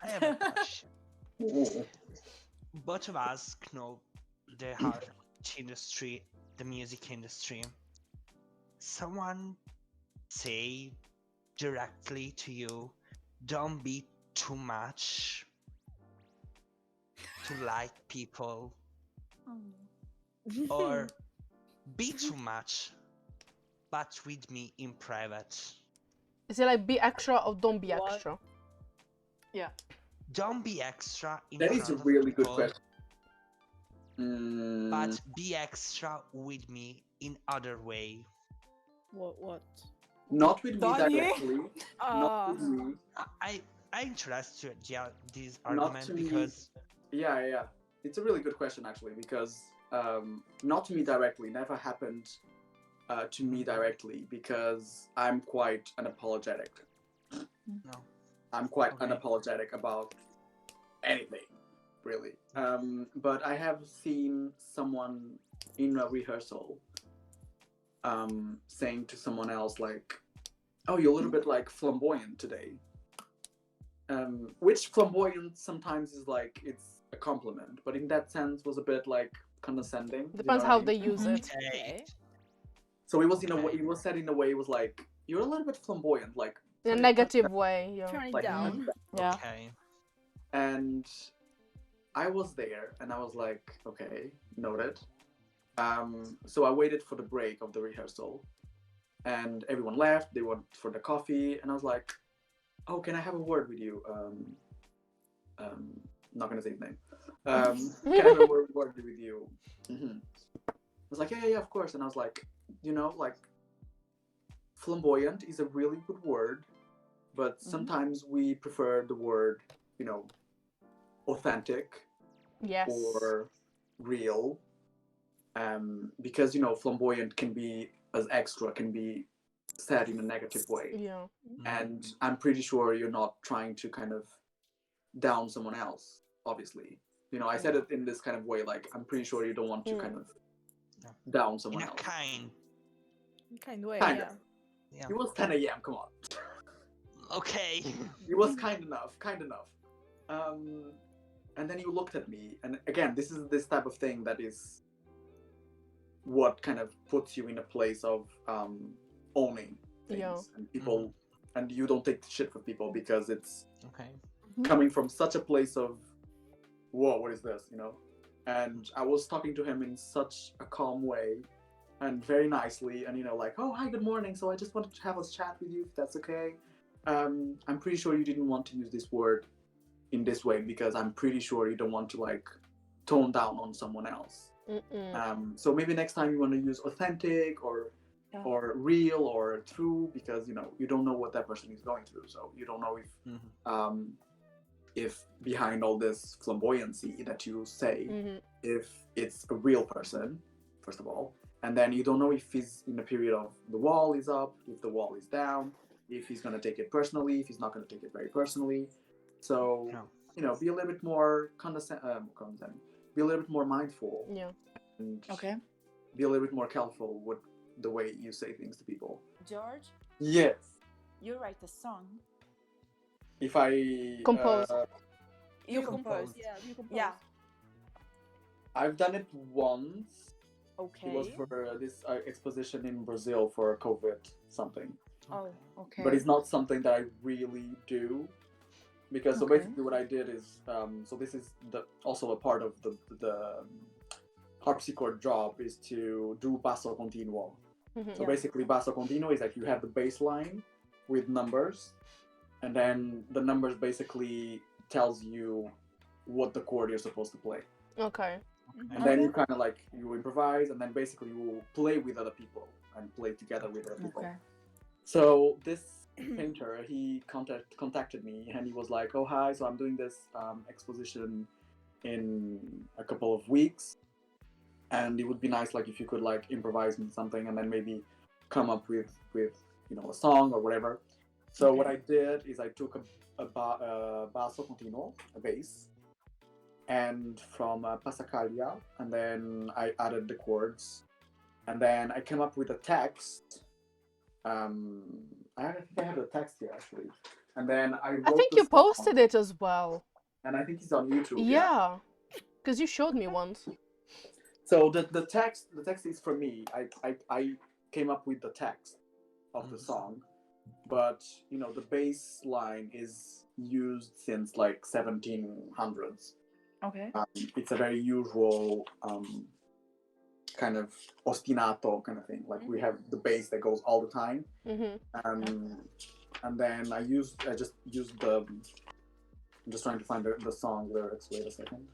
I have a question. Ooh. Both of us know the art industry, the music industry. Someone say directly to you, don't be too much to like people, or be too much, but with me in private. Is it like be extra or don't be What? extra? Yeah. Don't be extra in That front is a of really good people, question. Mm, but be extra with me in other way. What? not with me Donnie? directly. Not with me. I interested this Not argument to me. because Yeah. It's a really good question actually because not to me directly. Never happened to me directly because I'm quite unapologetic. no. I'm quite Okay. unapologetic about anything, really. But I have seen someone in a rehearsal saying to someone else like, "Oh, you're a little bit like flamboyant today," which flamboyant sometimes is like it's a compliment, but in that sense was a bit like condescending. you Depends know how what I they mean? use it. Okay. So it was in a way. Okay. It was said in a way. It was like you're a little bit flamboyant, like In a turn it- negative way, yeah. Turn it like, down. Yeah. Okay. and I was there and I was like, okay, noted. So I waited for the break of the rehearsal and everyone left. They went for the coffee and I was like, oh, can I have a word with you? Not gonna say his name. Can I have a word with you? I was like, yeah, of course. And I was like, like flamboyant is a really good word, but sometimes we prefer the word, authentic Yes. or real, because flamboyant can be as extra, can be said in a negative way, Yeah. and I'm pretty sure you're not trying to kind of down someone else, obviously. I said it in this kind of way, like I'm pretty sure you don't want to kind of down In someone a else. Kind way, Kind yeah. of. Yeah. It was 10 a.m. Come on. Okay. It was kind enough. And then you looked at me, and again, this is this type of thing that is what kind of puts you in a place of owning things and people, and you don't take shit for people because it's Okay. coming from such a place of, whoa, what is this, And I was talking to him in such a calm way and very nicely, and like, oh, hi, good morning. So I just wanted to have a chat with you, if that's okay. I'm pretty sure you didn't want to use this word in this way because I'm pretty sure you don't want to like tone down on someone else. So maybe next time you want to use authentic or real or true, because you don't know what that person is going through, so you don't know if behind all this flamboyancy that you say, if it's a real person, first of all, and then you don't know if he's in a period of the wall is up, if the wall is down, if he's going to take it personally, if he's not going to take it very personally. So be a little bit more condescending, be a little bit more mindful, and be a little bit more careful with the way you say things to people. George, Yes. you write a song. If I compose. You compose. Yeah, you compose. Yeah. I've done it once. Okay. It was for this exposition in Brazil for COVID something. Oh, okay. But it's not something that I really do, because so basically what I did is so this is also a part of the harpsichord job is to do basso continuo. So basically basso continuo is like you have the bass line with numbers, and then the numbers basically tells you what the chord you're supposed to play. Okay. And then you kind of like you improvise, and then basically you play with other people and play together with other people. Okay. So this painter, he contacted me and he was like, oh, hi, so I'm doing this exposition in a couple of weeks, and it would be nice like if you could like improvise me something and then maybe come up with a song or whatever. So what I did is I took a basso continuo, a bass, and from Passacaglia, and then I added the chords, and then I came up with a text. I think I have the text here actually. And then I wrote I think the you song, posted it as well. and I think it's on YouTube. Yeah, because you showed me once. So the text is from me. I came up with the text of the song, but you know the bass line is used since like 1700s. Okay. It's a very usual kind of ostinato kind of thing. Like we have the bass that goes all the time, and then I just used the. I'm just trying to find the song lyrics. Wait a second.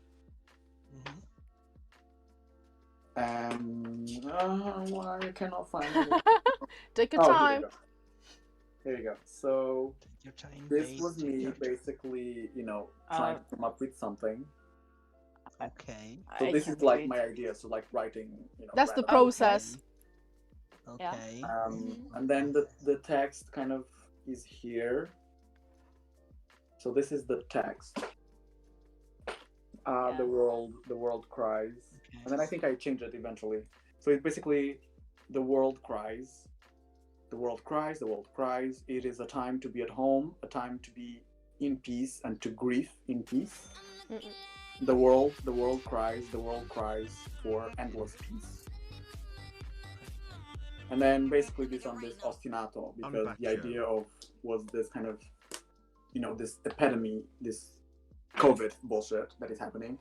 Why I cannot find it. Take your time. Here you go. So Take your time, this bass, was take me your time. basically, you know, trying to come up with something. Okay. So this is like my idea. So like writing, you know. That's the random- process. Okay. And then the text kind of is here. So this is the text. The world cries. Okay. And then I think I changed it eventually. So it's basically the world cries. The world cries, the world cries. It is a time to be at home, a time to be in peace and to grieve in peace. The world cries for endless peace. And then basically this on this ostinato, because the idea of was this kind of, you know, this epidemic, this COVID bullshit that is happening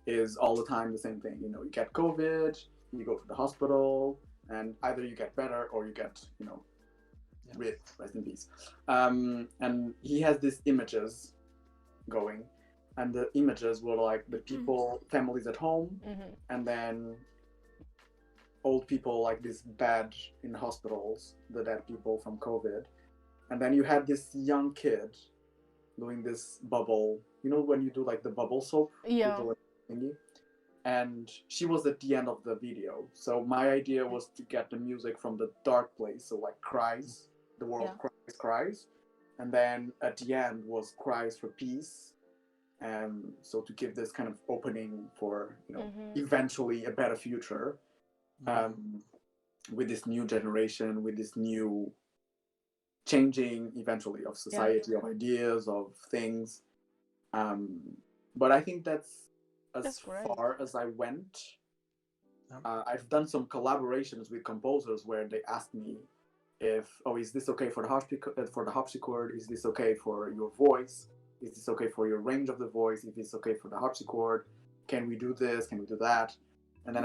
is all the time the same thing. You know, you get COVID, you go to the hospital, and either you get better or you get, you know, rest in peace. And he has these images going, and the images were like the people, families at home, and then old people like this bed in hospitals, the dead people from COVID. And then you had this young kid doing this bubble, you know, when you do like the bubble soap? Yeah. Thingy? And she was at the end of the video. So my idea was to get the music from the dark place, so like cries, the world cries. And then at the end was cries for peace. And so to give this kind of opening for, you know, eventually a better future. With this new generation, with this new changing eventually of society, of ideas, of things. But I think that's as far as I went. I've done some collaborations with composers where they asked me if, is this okay for the harpsichord? Is this okay for your voice? Is this okay for your range of the voice? If it's okay for the harpsichord, can we do this? Can we do that? And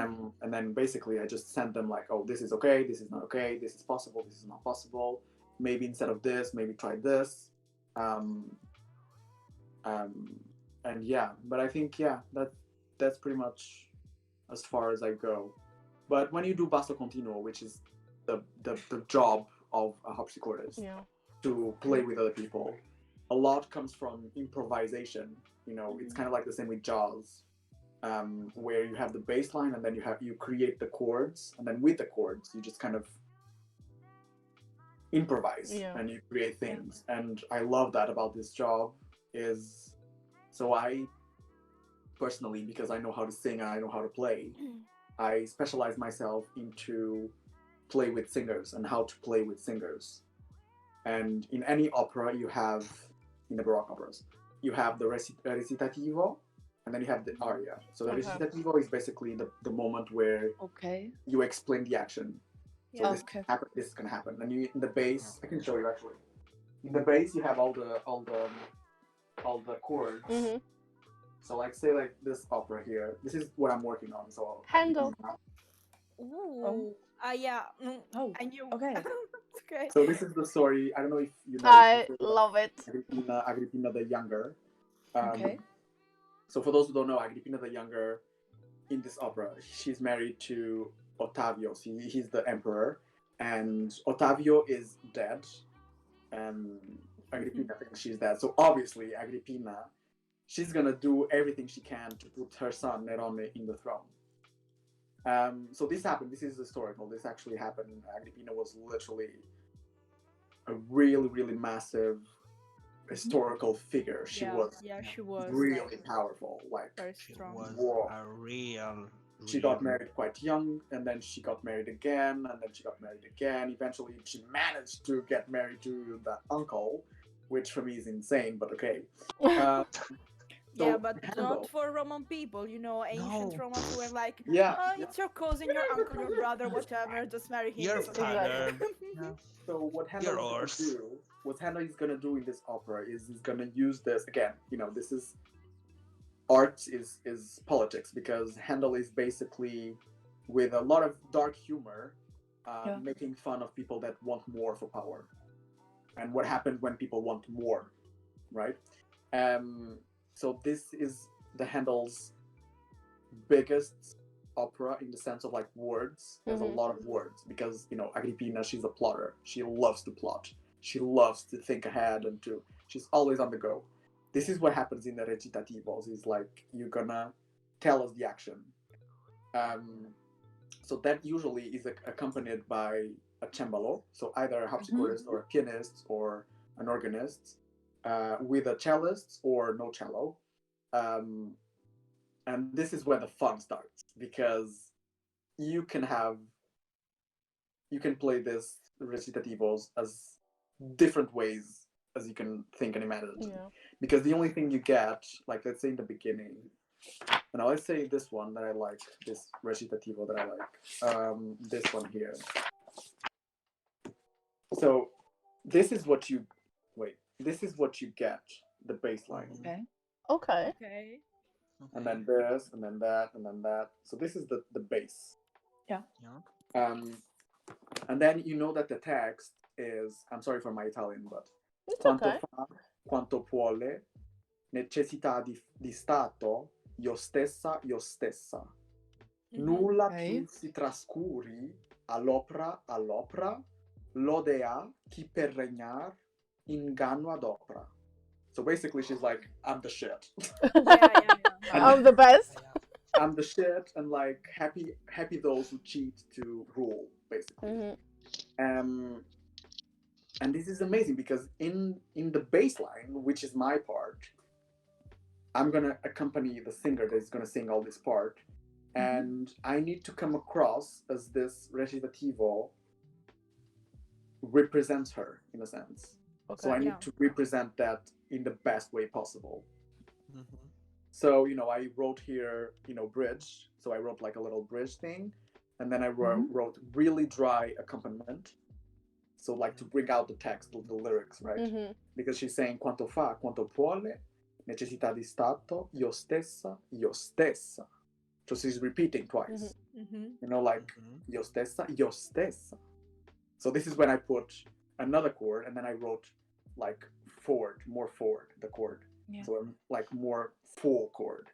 then basically I just sent them like, this is okay, this is not okay, this is possible, this is not possible. Maybe instead of this, maybe try this. And yeah, but I think that's pretty much as far as I go. But when you do basso continuo, which is the job of a harpsichordist, to play with other people, a lot comes from improvisation. You know, it's kind of like the same with jazz. Where you have the bass line and then you create the chords, and then with the chords you just kind of improvise and you create things. And I love that about this job is, so I personally, because I know how to sing and I know how to play, I specialize myself into play with singers and how to play with singers. And in any opera you have, in the Baroque operas, you have the recitativo, and then you have the aria. So the recitativo is basically the moment where you explain the action. So this is gonna happen. And you in the bass, I can show you actually. In the bass you have all the chords. So like say like this opera here. This is what I'm working on. So Handle. Yeah. I knew. Okay. Okay. So this is the story. I don't know if you know. I love it. Agrippina the Younger. Okay. So for those who don't know, Agrippina the Younger, in this opera, she's married to Ottavio. So he's the emperor, and Ottavio is dead, and Agrippina thinks she's dead. So obviously, Agrippina, she's gonna do everything she can to put her son Nerone in the throne. So this happened. This is historical. This actually happened. Agrippina was literally a really, really massive historical figure. She was really powerful, like very She strong. was Whoa. a real. She got married quite young, and then she got married again, and then she got married again. Eventually she managed to get married to the uncle, which for me is insane, but okay. Uh, Yeah, so but Handel, not for Roman people, you know, ancient No. Romans who were like, yeah, oh, yeah. it's your cousin, your uncle, your brother, whatever, just marry him. Your It's okay. father. Yeah. So what Handel Your is gonna horse. do, what Handel is gonna do in this opera is he's gonna use this again. You know, this is art is politics, because Handel is basically with a lot of dark humor, Yeah. making fun of people that want more for power, and what happens when people want more, right? So this is the Handel's biggest opera in the sense of like words. There's a lot of words because, you know, Agrippina, she's a plotter. She loves to plot. She loves to think ahead and to. She's always on the go. This is what happens in the recitativos. Is like you're gonna tell us the action. So that usually is accompanied by a cembalo, so either a harpsichordist or a pianist or an organist, with a cellist or no cello. And this is where the fun starts, because you can play this recitativos as different ways as you can think and imagine. Yeah. Because the only thing you get, like let's say in the beginning, and let's say this one that I like, this recitativo that I like, this one here. So this is what you get, the bass line. Okay. Okay. Okay. And then this, and then that, and then that. So this is the bass. Yeah. And then you know that the text is, I'm sorry for my Italian, but It's quanto okay. fa, quanto vuole, necessità di stato, io stessa, io stessa. Nulla più si trascuri all'opera, lode a chi per regnar, inganno ad opera. So basically she's like, I'm the shit. Yeah. I'm the best. I'm the shit, and like happy those who cheat to rule, basically. And this is amazing because in the bass line, which is my part, I'm gonna accompany the singer that is gonna sing all this part, and I need to come across as this recitativo represents her in a sense. Okay. So I need to represent that in the best way possible. Mm-hmm. So, you know, I wrote here, you know, bridge. So I wrote like a little bridge thing. And then I wrote really dry accompaniment. So like to bring out the text, the lyrics, right? Because she's saying quanto fa, quanto vuole, necessità di stato, io stessa, io stessa. So she's repeating twice. You know, like io stessa, io stessa. So this is when I put another chord, and then I wrote like more forward, the chord. Yeah. So I'm like more full chord.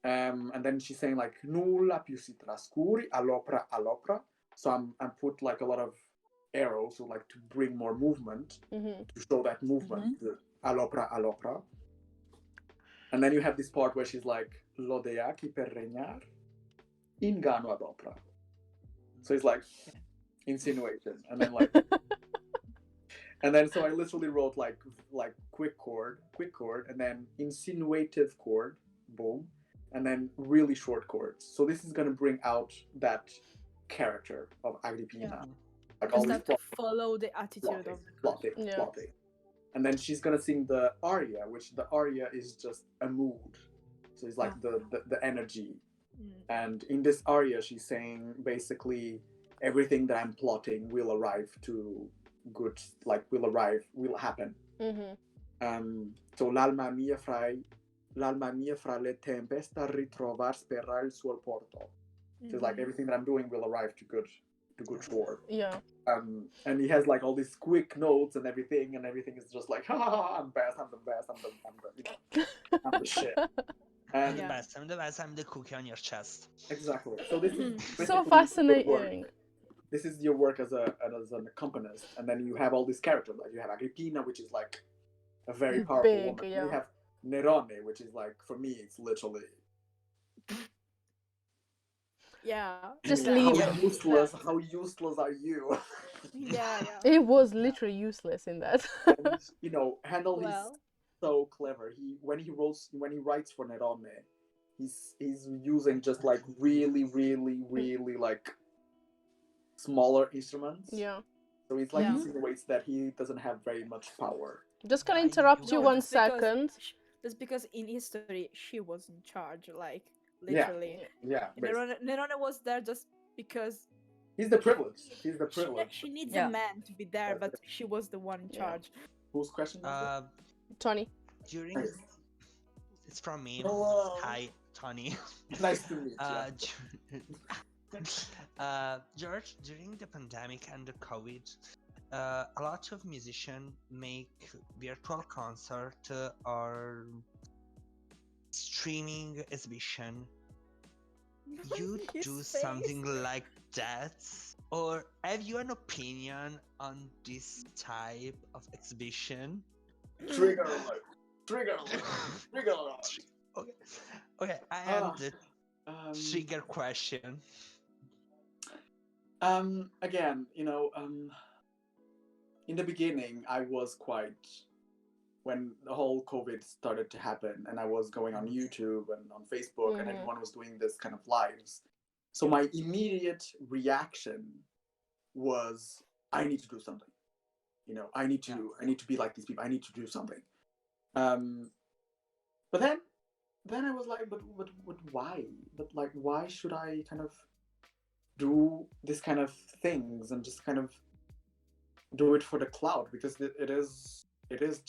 And then she's saying like nulla più si trascuri all'opera. So I'm put like a lot of arrows, so like to bring more movement, to show that movement, the all'opera. And then you have this part where she's like lodea chi per regnar, inganno ad opera. So it's like insinuation, and then like and then so I literally wrote like quick chord, and then insinuative chord, boom, and then really short chords. So this is gonna bring out that character of Agrippina. Like Just always have to follow the attitude of the plotting. And then she's gonna sing the aria, which the aria is just a mood. So it's like the energy. And in this aria, she's saying basically everything that I'm plotting will arrive to good, like will happen. So l'alma mia fra le tempesta ritrovar spera il suo porto. So it's like everything that I'm doing will arrive to good shore. Yeah. And he has like all these quick notes and everything is just like, ha, I'm best, I'm the best, I'm the shit. And I'm the best, I'm the cookie on your chest. Exactly. So this is so fascinating. This is your work as an accompanist, and then you have all these characters. Like you have Agrippina, which is like a very powerful woman. Yeah. You have Nerone, which is like, for me, it's literally just leave it. How useless are you? Yeah. It was literally useless in that. And, you know, Handel is so clever. When he writes for Nerone, he's using just like really like smaller instruments. Yeah. So it's like insinuates that he doesn't have very much power. Just gonna I interrupt you do- one that's because second. That's because in history she was in charge, like Yeah. literally. Yeah. Nerone was there just because He's the privilege. He's the she, privilege. she needs Yeah. a man to be there, That's but she was the one in Yeah. charge. Whose question is Uh, Tony. during it? it's from me. Hello. Hi, Tony. Nice to meet you. George, during the pandemic and the COVID, a lot of musicians make virtual concert or streaming exhibition. You His do face. something like that, or have you an opinion on this type of exhibition? Trigger alert. Trigger alert. Trigger alert. Okay, I have Ah, the Um, trigger question. Again, in the beginning, I was quite, when the whole COVID started to happen, and I was going on YouTube and on Facebook, and Mhm. everyone was doing this kind of lives. So my immediate reaction was, I need to do something. I need to be like these people. I need to do something. But then I was like, but why? But like, why should I kind of do this kind of things and just kind of do it for the clout? Because it is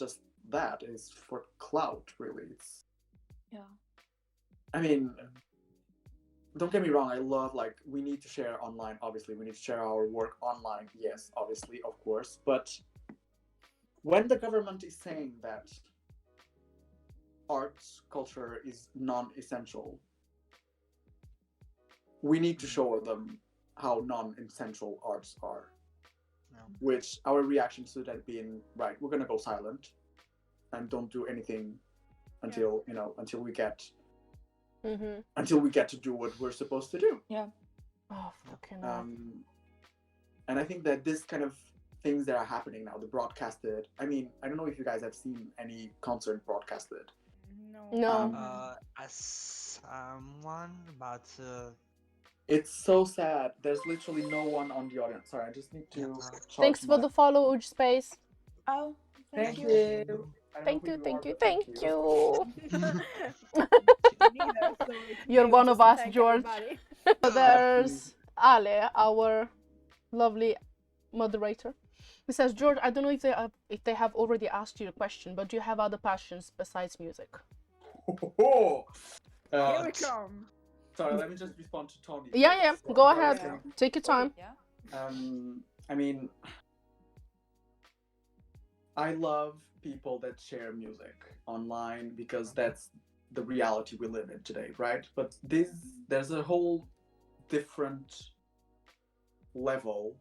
just that. It's for clout, really. It's, Yeah. I mean, don't get me wrong. I love, like, we need to share online. Obviously, we need to share our work online. Yes, obviously, of course. But when the government is saying that arts culture is non-essential, we need to show them how non-essential arts are. No. Which our reaction to that being, right, we're gonna go silent and don't do anything until until we get Mhm. until we get to do what we're supposed to do. Yeah. Oh fucking hell. And I think that this kind of things that are happening now, the broadcasted. I mean, I don't know if you guys have seen any concert broadcasted. No. No. As someone, but It's so sad. There's literally no one on the audience. Sorry, I just need to. Yeah. charge Thanks for my- the follow, Uj Space. Oh, Thank thank you. you. I don't know Thank who you, thank are, you, but thank you. Neither, so it's You're me one just of us, thank George. everybody. So there's Ale, our lovely moderator. He says, George, I don't know if they have already asked you the question, but do you have other passions besides music? Here we come. Sorry, let me just respond to Tony. Yeah, first. go Sorry, ahead. Sam. Take your time. Yeah. I mean, I love people that share music online because that's the reality we live in today, right? But there's a whole different level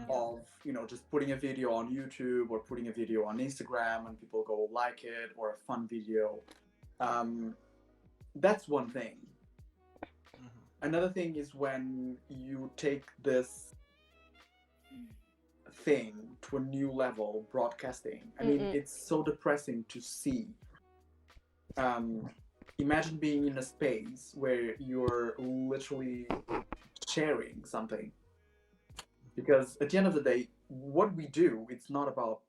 of just putting a video on YouTube or putting a video on Instagram and people go like it, or a fun video. That's one thing. Another thing is when you take this thing to a new level, broadcasting. I mean, it's so depressing to see. Imagine being in a space where you're literally sharing something. Because at the end of the day, what we do, it's not about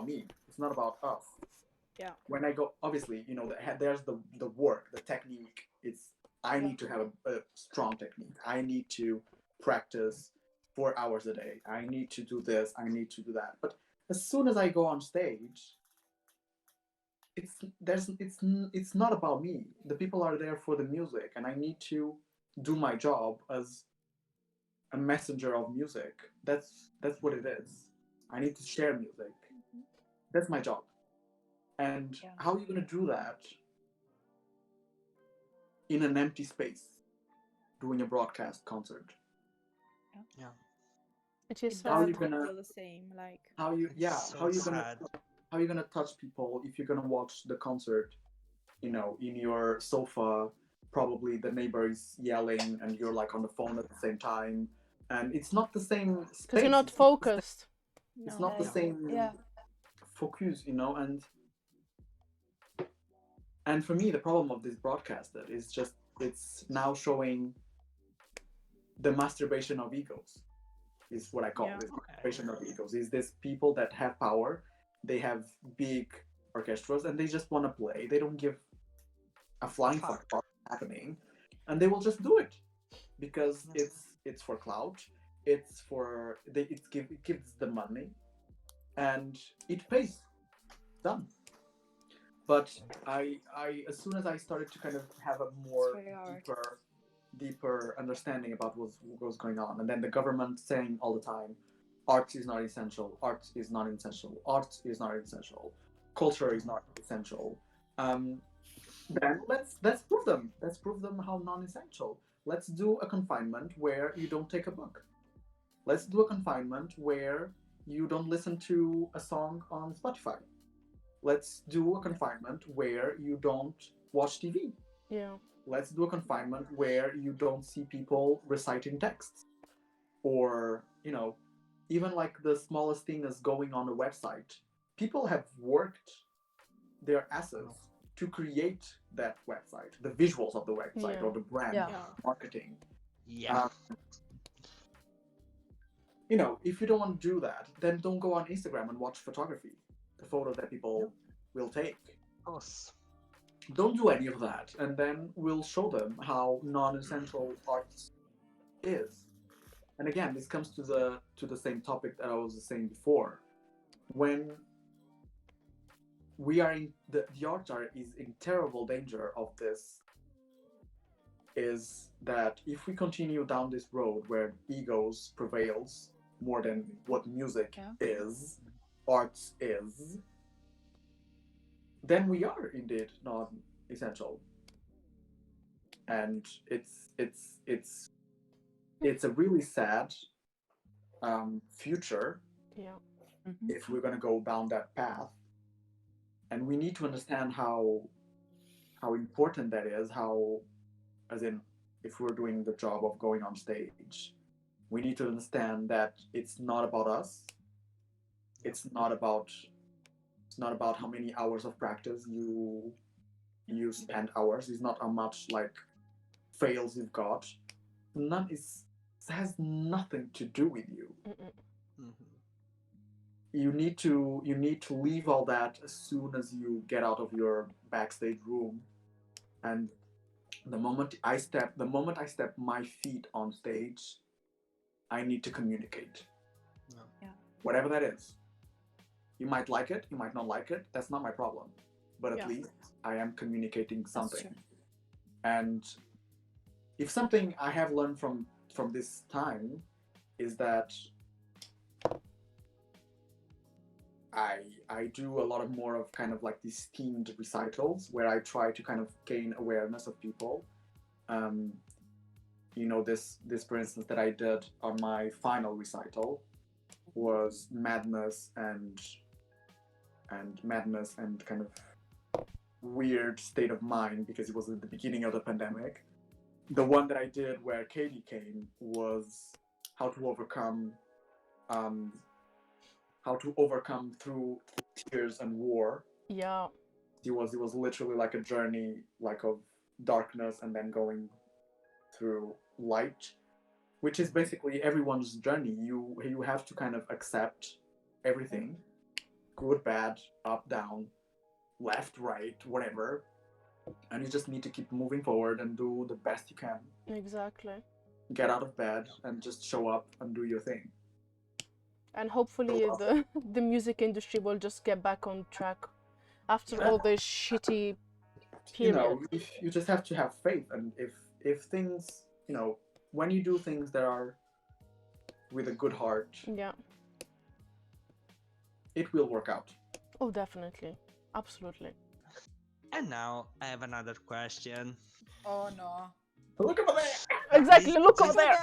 me. It's not about us. Yeah. When I go, obviously, there's the work, the technique. I need to have a strong technique. I need to practice 4 hours a day. I need to do this. I need to do that. But as soon as I go on stage, it's not about me. The people are there for the music, and I need to do my job as a messenger of music. That's what it is. I need to share music. That's my job. And how are you going to do that in an empty space, doing a broadcast concert? It is It How are sad. you doesn't gonna- feel the same, like. How you So how are you sad. gonna touch people if you're gonna watch the concert, in your sofa? Probably the neighbor is yelling and you're like on the phone at the same time, and it's not the same space. Because you're not focused. It's not the same focus, and for me the problem of this broadcaster is just it's now showing the masturbation of egos, is what I call Yeah. this masturbation of egos. Is this people that have power they have big orchestras, and they just want to play. They don't give a flying fuck about what's happening, and they will just do it because it's for clout. It's for it gives the money, and it pays. Done. But I as soon as I started to kind of have a more very hard. deeper understanding about what was going on, and then the government saying all the time, art is not essential, art is not essential, art is not essential, culture is not essential. Then let's prove them. Let's prove them how non-essential. Let's do a confinement where you don't take a book. Let's do a confinement where you don't listen to a song on Spotify. Let's do a confinement where you don't watch TV. Yeah. Let's do a confinement where you don't see people reciting texts. Or, even like the smallest thing is going on a website. People have worked their asses to create that website, the visuals of the website or the brand marketing. Yeah. If you don't want to do that, then don't go on Instagram and watch photography, the photos that people will take. Of course. Don't do any of that, and then we'll show them how non-essential art is. And again, this comes to the same topic that I was saying before. When we are in the art is in terrible danger of this, is that if we continue down this road where egos prevails more than what music is, arts is, then we are indeed non-essential, and it's a really sad future if we're going to go down that path. And we need to understand how important that is. As in, if we're doing the job of going on stage, we need to understand that it's not about us. It's not about how many hours of practice you spend hours. It's not how much like fails you've got. It has nothing to do with you. You need to leave all that as soon as you get out of your backstage room, and the moment I step my feet on stage, I need to communicate. Whatever that is. You might like it, you might not like it. That's not my problem. But at least I am communicating something. And if something I have learned from this time is that I do a lot of more of kind of like these themed recitals where I try to kind of gain awareness of people. This for instance that I did on my final recital was madness and kind of weird state of mind because it was at the beginning of the pandemic. The one that I did where Katie came was how to overcome through tears and war. Yeah. It was literally like a journey like of darkness and then going through light, which is basically everyone's journey. You have to kind of accept everything, good, bad, up, down, left, right, whatever, and you just need to keep moving forward and do the best you can. Exactly. Get out of bed and just show up and do your thing. And hopefully the music industry will just get back on track after all this shitty period. You just have to have faith, and if things, when you do things that are with a good heart, it will work out. Oh, definitely. Absolutely. And now I have another question. Oh no. Look over there! Exactly, look over there!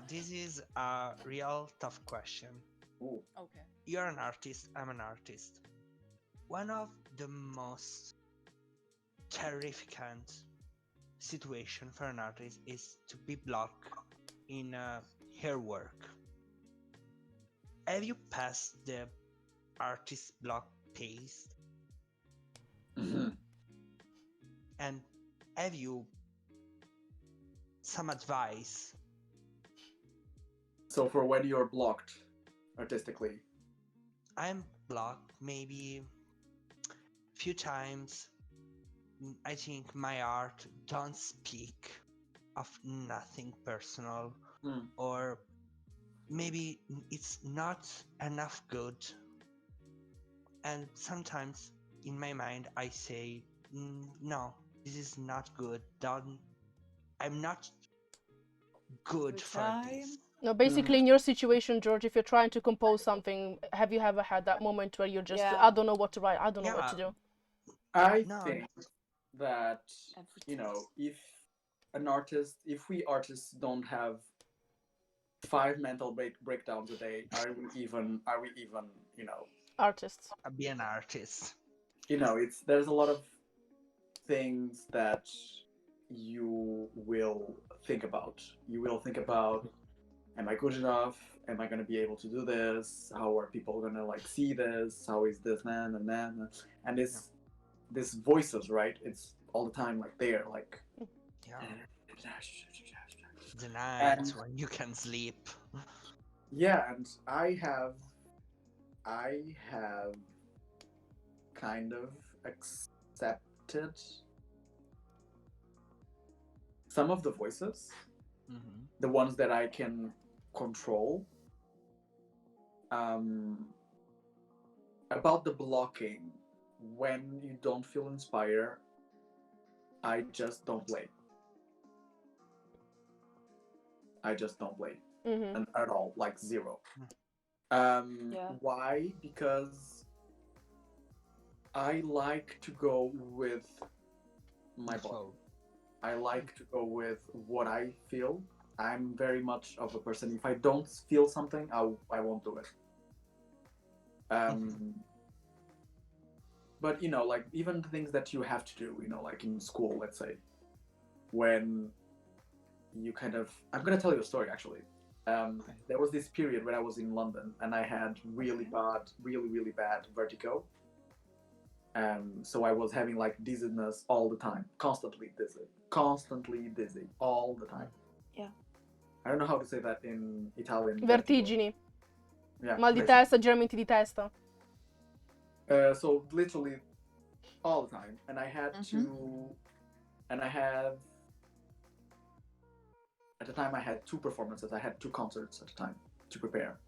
This is a real tough question. Ooh. Okay. You're an artist, I'm an artist. One of the most terrifying situation for an artist is to be blocked in her work. Have you passed the artist block test? Mm-hmm. And have you some advice? So for when you're blocked artistically? I'm blocked maybe few times. I think my art don't speak of nothing personal, Mm. or maybe it's not enough good. And sometimes in my mind I say, no, this is not good. Don't. I'm not good Every for this. time. No, basically, in your situation, George, if you're trying to compose something, have you ever had that moment where you're just, Yeah. I don't know what to write, I don't know what Yeah. to do? I No. think that Every time. if we artists don't have 5 mental breakdowns a day, are we even, Artists. I'll be an artist. there's a lot of things that you will think about. You will think about, am I good enough? Am I gonna be able to do this? How are people gonna like see this? How is this and this voices, right? It's all the time like there, like Yeah. The night And- when you can sleep. yeah, and I have kind of accepted some of the voices, the ones that I can control. About the blocking, when you don't feel inspired, I just don't play. I just don't play, Mm-hmm. and at all, like zero. Yeah. Why? Because I like to go with my body. Flow. I like to go with what I feel. I'm very much of a person. If I don't feel something, I won't do it. But like even the things that you have to do, like in school, let's say, when you I'm gonna tell you a story actually. There was this period when I was in London and I had really bad vertigo. So I was having like dizziness all the time, constantly dizzy all the time. Yeah. I don't know how to say that in Italian. Vertigini. Yeah. Mal di basically. testa, giramenti di testa. So literally all the time, and I had to, and I have. At the time, I had 2 performances. I had 2 concerts at a time to prepare.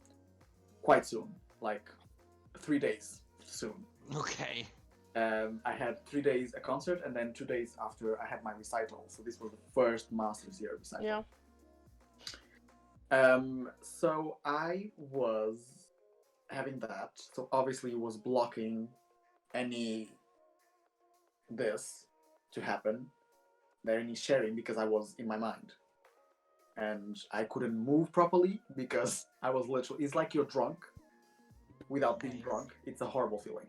Quite soon, like 3 days soon. Okay. I had 3 days a concert, and then 2 days after I had my recital. So this was the first master's year recital. Yeah. So I was having that. So obviously it was blocking this to happen, any sharing, because I was in my mind. And I couldn't move properly because I was literally, it's like you're drunk without being drunk. It's a horrible feeling.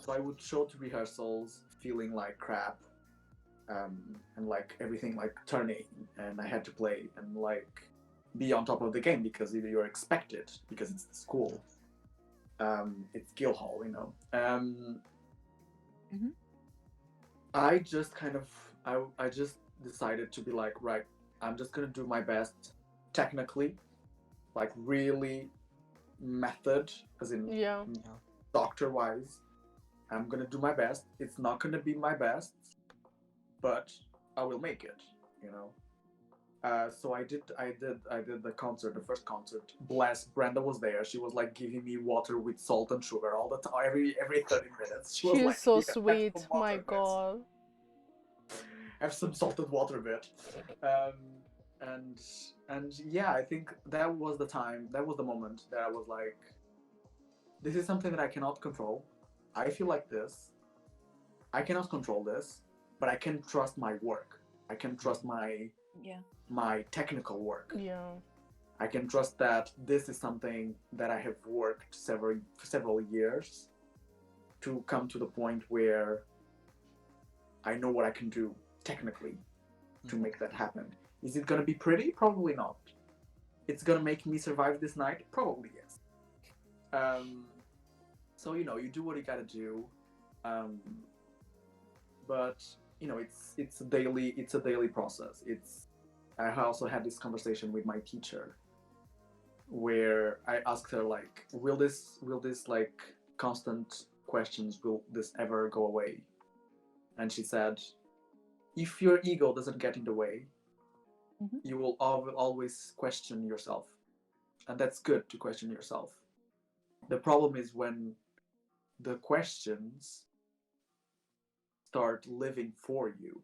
So I would show to rehearsals feeling like crap, and like everything like turning, and I had to play and like be on top of the game because you're expected, because it's the school. It's Guildhall, I just I just decided to be like, right, I'm just gonna do my best technically, like really method, as in doctor wise. I'm gonna do my best. It's not gonna be my best, but I will make it, So I did the concert, the first concert. Bless, Brenda was there. She was like giving me water with salt and sugar all the time, every 30 minutes. She was She's like, so "Yeah, have sweet. some water, My miss. God. Have some salted water, bit." And yeah, I think that was the time. That was the moment that I was like, "This is something that I cannot control. I feel like this. I cannot control this, but I can trust my work. I can trust my technical work. Yeah. I can trust that this is something that I have worked several years to come to the point where I know what I can do technically to make that happen. Is it gonna be pretty? Probably not. It's gonna make me survive this night? Probably yes. So you do what you gotta do, but it's a daily process. I also had this conversation with my teacher, where I asked her like, will this like constant questions, will this ever go away? And she said, if your ego doesn't get in the way, you will always question yourself, and that's good to question yourself. The problem is when the questions start living for you,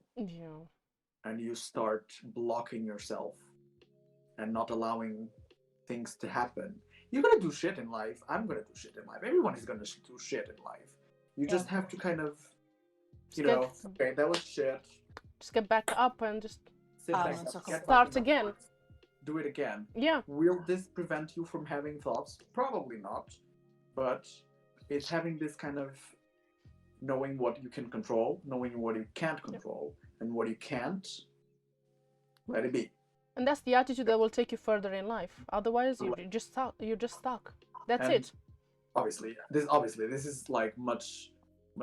and you start blocking yourself and not allowing things to happen. You're gonna do shit in life. I'm gonna do shit in life. Everyone is gonna do shit in life. You just have to kind of, okay, that was shit. Just get back up and just Sit back up, start again. Do it again. Yeah. Will this prevent you from having thoughts? Probably not. But it's having this kind of knowing what you can control, knowing what you can't control, and what you can't, let it be. And that's the attitude that will take you further in life. Otherwise, you're just stuck. That's it. Obviously, this is like much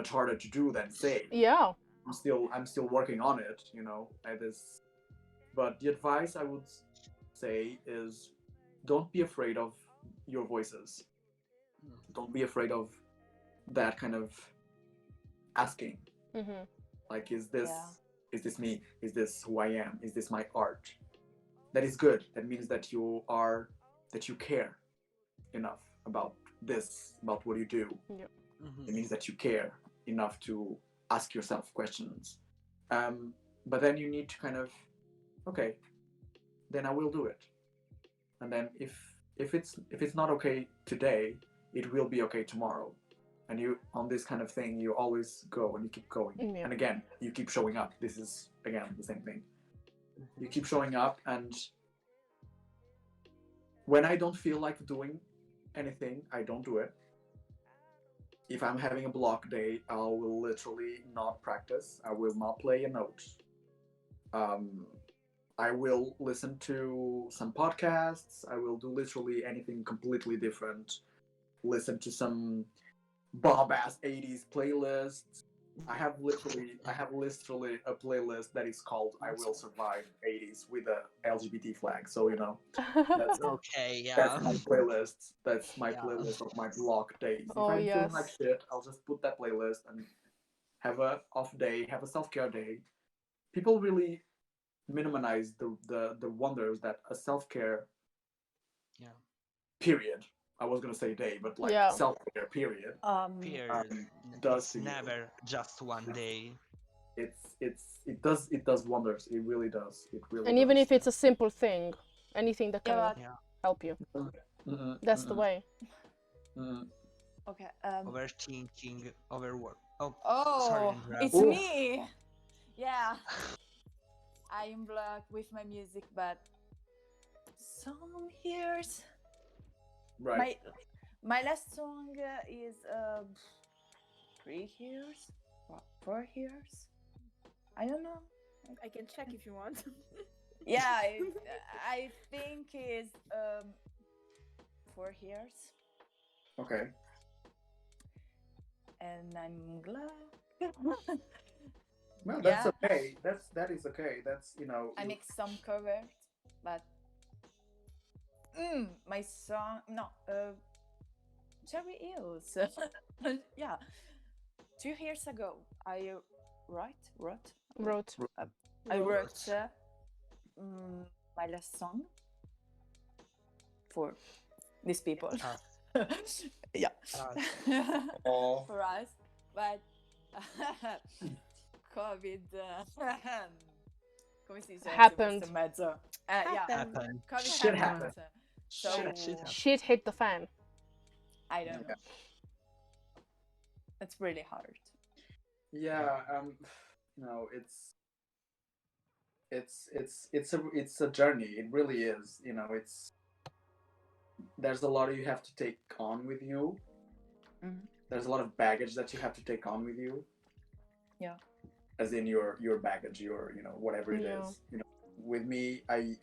harder to do than say. Yeah. I'm still working on it, at this. But the advice I would say is, don't be afraid of your voices. Don't be afraid of that kind of asking. Like, is this me? Is this who I am? Is this my art? That is good. That means that you care enough about this, about what you do. Yeah. It means that you care enough to ask yourself questions. But then you need to kind of, okay, then I will do it. And then if it's not okay today, it will be okay tomorrow. And you, on this kind of thing, you always go and you keep going. Yeah. And again, you keep showing up. This is, again, the same thing. You keep showing up, and when I don't feel like doing anything, I don't do it. If I'm having a block day, I will literally not practice. I will not play a note. I will listen to some podcasts. I will do literally anything completely different. Listen to some bomb-ass 80s playlists. I have literally a playlist that is called "I Will Survive 80s" with a LGBT flag. So that's Okay, yeah. that's my playlist. That's my playlist of my block days. If I'm feeling like shit, I'll just put that playlist and have a off day, have a self-care day. People really minimize the wonders that a self-care period. I was gonna say day, but like self-care period. Does it's never just one day. It does wonders. It really does. It really. And even if it's a simple thing, anything that can help you. That's the way. Okay. Overthinking, overwork. Oh, sorry, it's me. Yeah. I am blocked with my music, but some years. Right. My last song is 3 years, 4 years. I don't know. I can check if you want. Yeah, I think it's 4 years. Okay. And I'm glad. Well, that's okay. That is okay. That's I make some covers, but my song Cherry Hills. Yeah, 2 years ago I wrote my last song for these people. Yeah. For us, but COVID come si dice? Happened. Happened. COVID Shit happened. happened. So Shit hit the fan. I don't know. It's really hard. Yeah, it's a journey. It really is. There's a lot you have to take on with you. There's a lot of baggage that you have to take on with you. Yeah. As in your baggage, your whatever it is. With me, I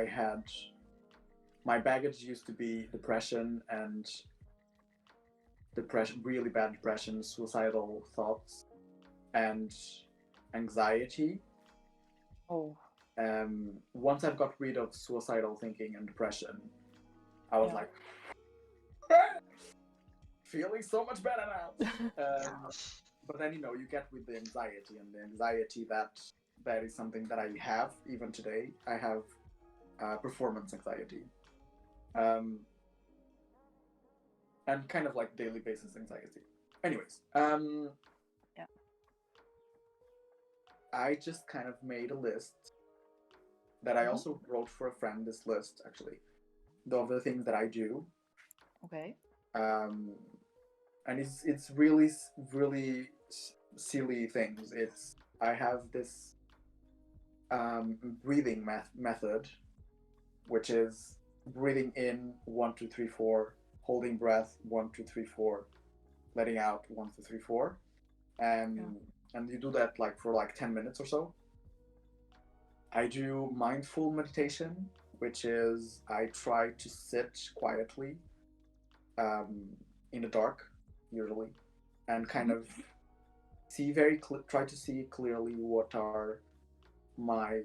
had my baggage used to be depression, really bad depression, suicidal thoughts, and anxiety. Oh. Once I've got rid of suicidal thinking and depression, I was Yeah. like, feeling so much better now. But then, you know, you get with the anxiety, and the anxiety that is something that I have even today. I have performance anxiety, and kind of like daily basis anxiety. Anyways, Yeah. I just kind of made a list that I also wrote for a friend. This list, actually, of the things that I do. Okay. And it's really silly things. I have this breathing method, which is breathing in 1 2 3 4, holding breath 1 2 3 4, letting out 1 2 3 4, and you do that like for like 10 minutes or so. I do mindful meditation, which is I try to sit quietly in the dark, usually, and kind of try to see clearly what are my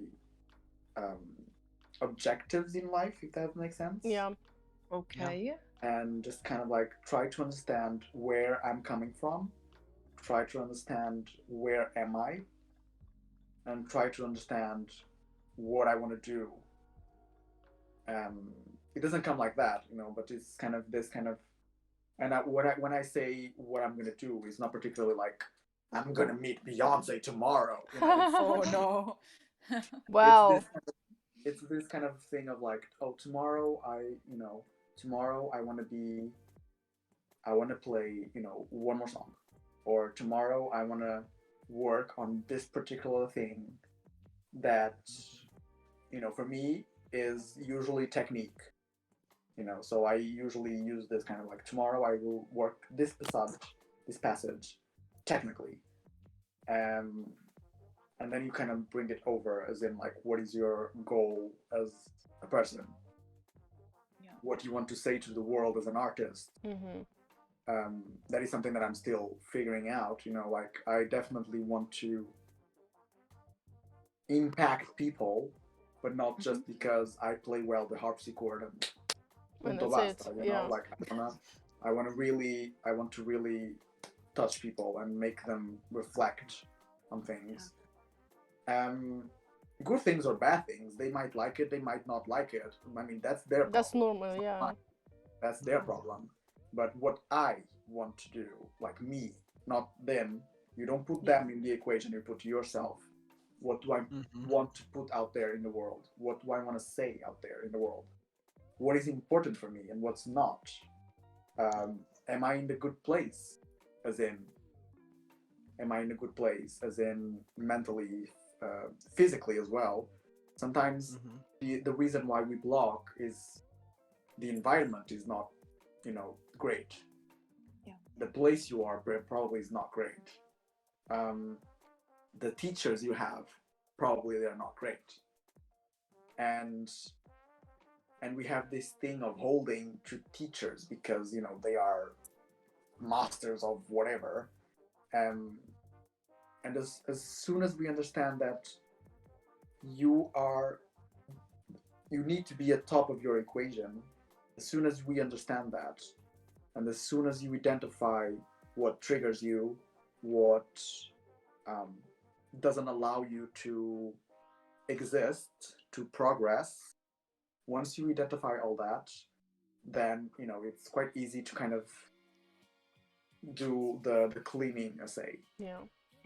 objectives in life, if that makes sense. Yeah. Okay. And just kind of like try to understand where I'm coming from, try to understand where am I, and try to understand what I want to do. It doesn't come like that, you know, but it's kind of this kind of, and when I say what I'm gonna do, it's not particularly like I'm gonna meet Beyonce tomorrow. You know? Oh no. Wow. It's this kind of thing of like, oh, tomorrow I want to play, you know, one more song, or tomorrow I want to work on this particular thing that, you know, for me is usually technique. You know, so I usually use this kind of like, tomorrow I will work this passage technically, and then you kind of bring it over as in like, what is your goal as a person? Yeah. What you want to say to the world as an artist? That is something that I'm still figuring out. You know, like I definitely want to impact people, but not just because I play well the harpsichord and punto basta. You know, like I want to really touch people and make them reflect on things. Good things or bad things, they might like it, they might not like it. I mean, that's their problem. That's normal, yeah. That's their problem. But what I want to do, like me, not them, you don't put them in the equation, you put yourself. What do I want to put out there in the world? What do I want to say out there in the world? What is important for me and what's not? Am I in the good place? As in, am I in a good place? As in mentally, physically as well. Sometimes the reason why we block is the environment is not, you know, great. Yeah. The place you are probably is not great. The teachers you have, probably they're not great. And we have this thing of holding to teachers because, you know, they are masters of whatever. And as soon as we understand that you need to be at top of your equation, as soon as we understand that, and as soon as you identify what triggers you, what doesn't allow you to exist, to progress, once you identify all that, then, you know, it's quite easy to kind of do the cleaning, I say. Yeah.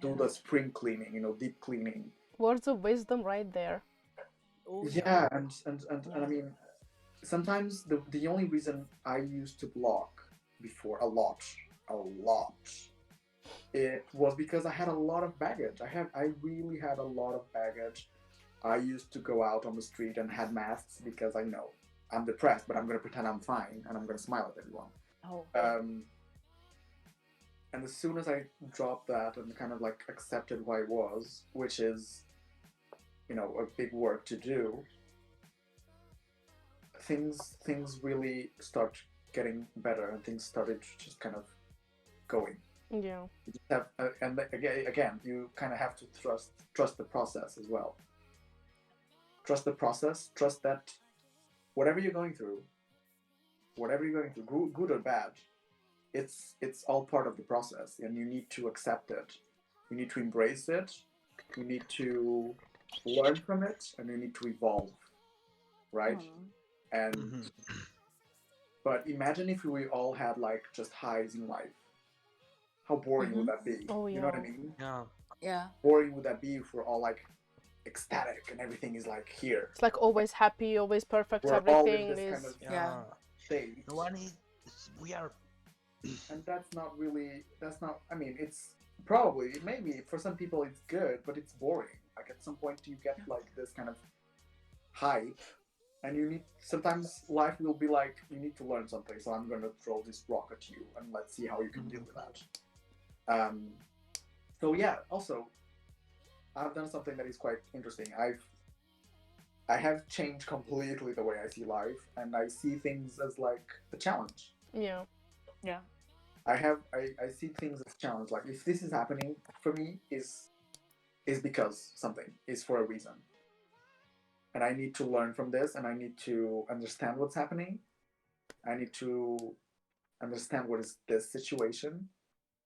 Do the spring cleaning, you know, deep cleaning. Words of wisdom right there. Oh, yeah, and I mean, sometimes the only reason I used to block before a lot, it was because I had a lot of baggage. I really had a lot of baggage. I used to go out on the street and had masks because I know I'm depressed, but I'm going to pretend I'm fine and I'm going to smile at everyone. Oh. And as soon as I dropped that and kind of like accepted who I was, which is, you know, a big work to do, things really start getting better and things started just kind of going. Yeah. You just have, and again, you kind of have to trust the process as well. Trust the process. Trust that whatever you're going through, whatever you're going through, good or bad, it's all part of the process, and you need to accept it. You need to embrace it. You need to learn from it, and you need to evolve, right? And Mhm. but imagine if we all had like just highs in life. How boring would that be? Oh, You know what I yeah. mean? Yeah. Yeah. Boring would that be if we're all like ecstatic and everything is like here? It's like always happy, always perfect, We're all in everything this is... kind of Yeah. state. No one is. We are. And that's not really, that's not, I mean, it's probably, maybe for some people it's good, but it's boring. Like at some point you get like this kind of hype, and you need, sometimes life will be like, you need to learn something, so I'm going to throw this rock at you and let's see how you can deal with that. So yeah, also I've done something that is quite interesting. I have changed completely the way I see life, and I see things as like a challenge. Yeah. Yeah. I see things as challenge. Like if this is happening for me, is because something is for a reason, and I need to learn from this, and I need to understand what's happening. I need to understand what is this situation,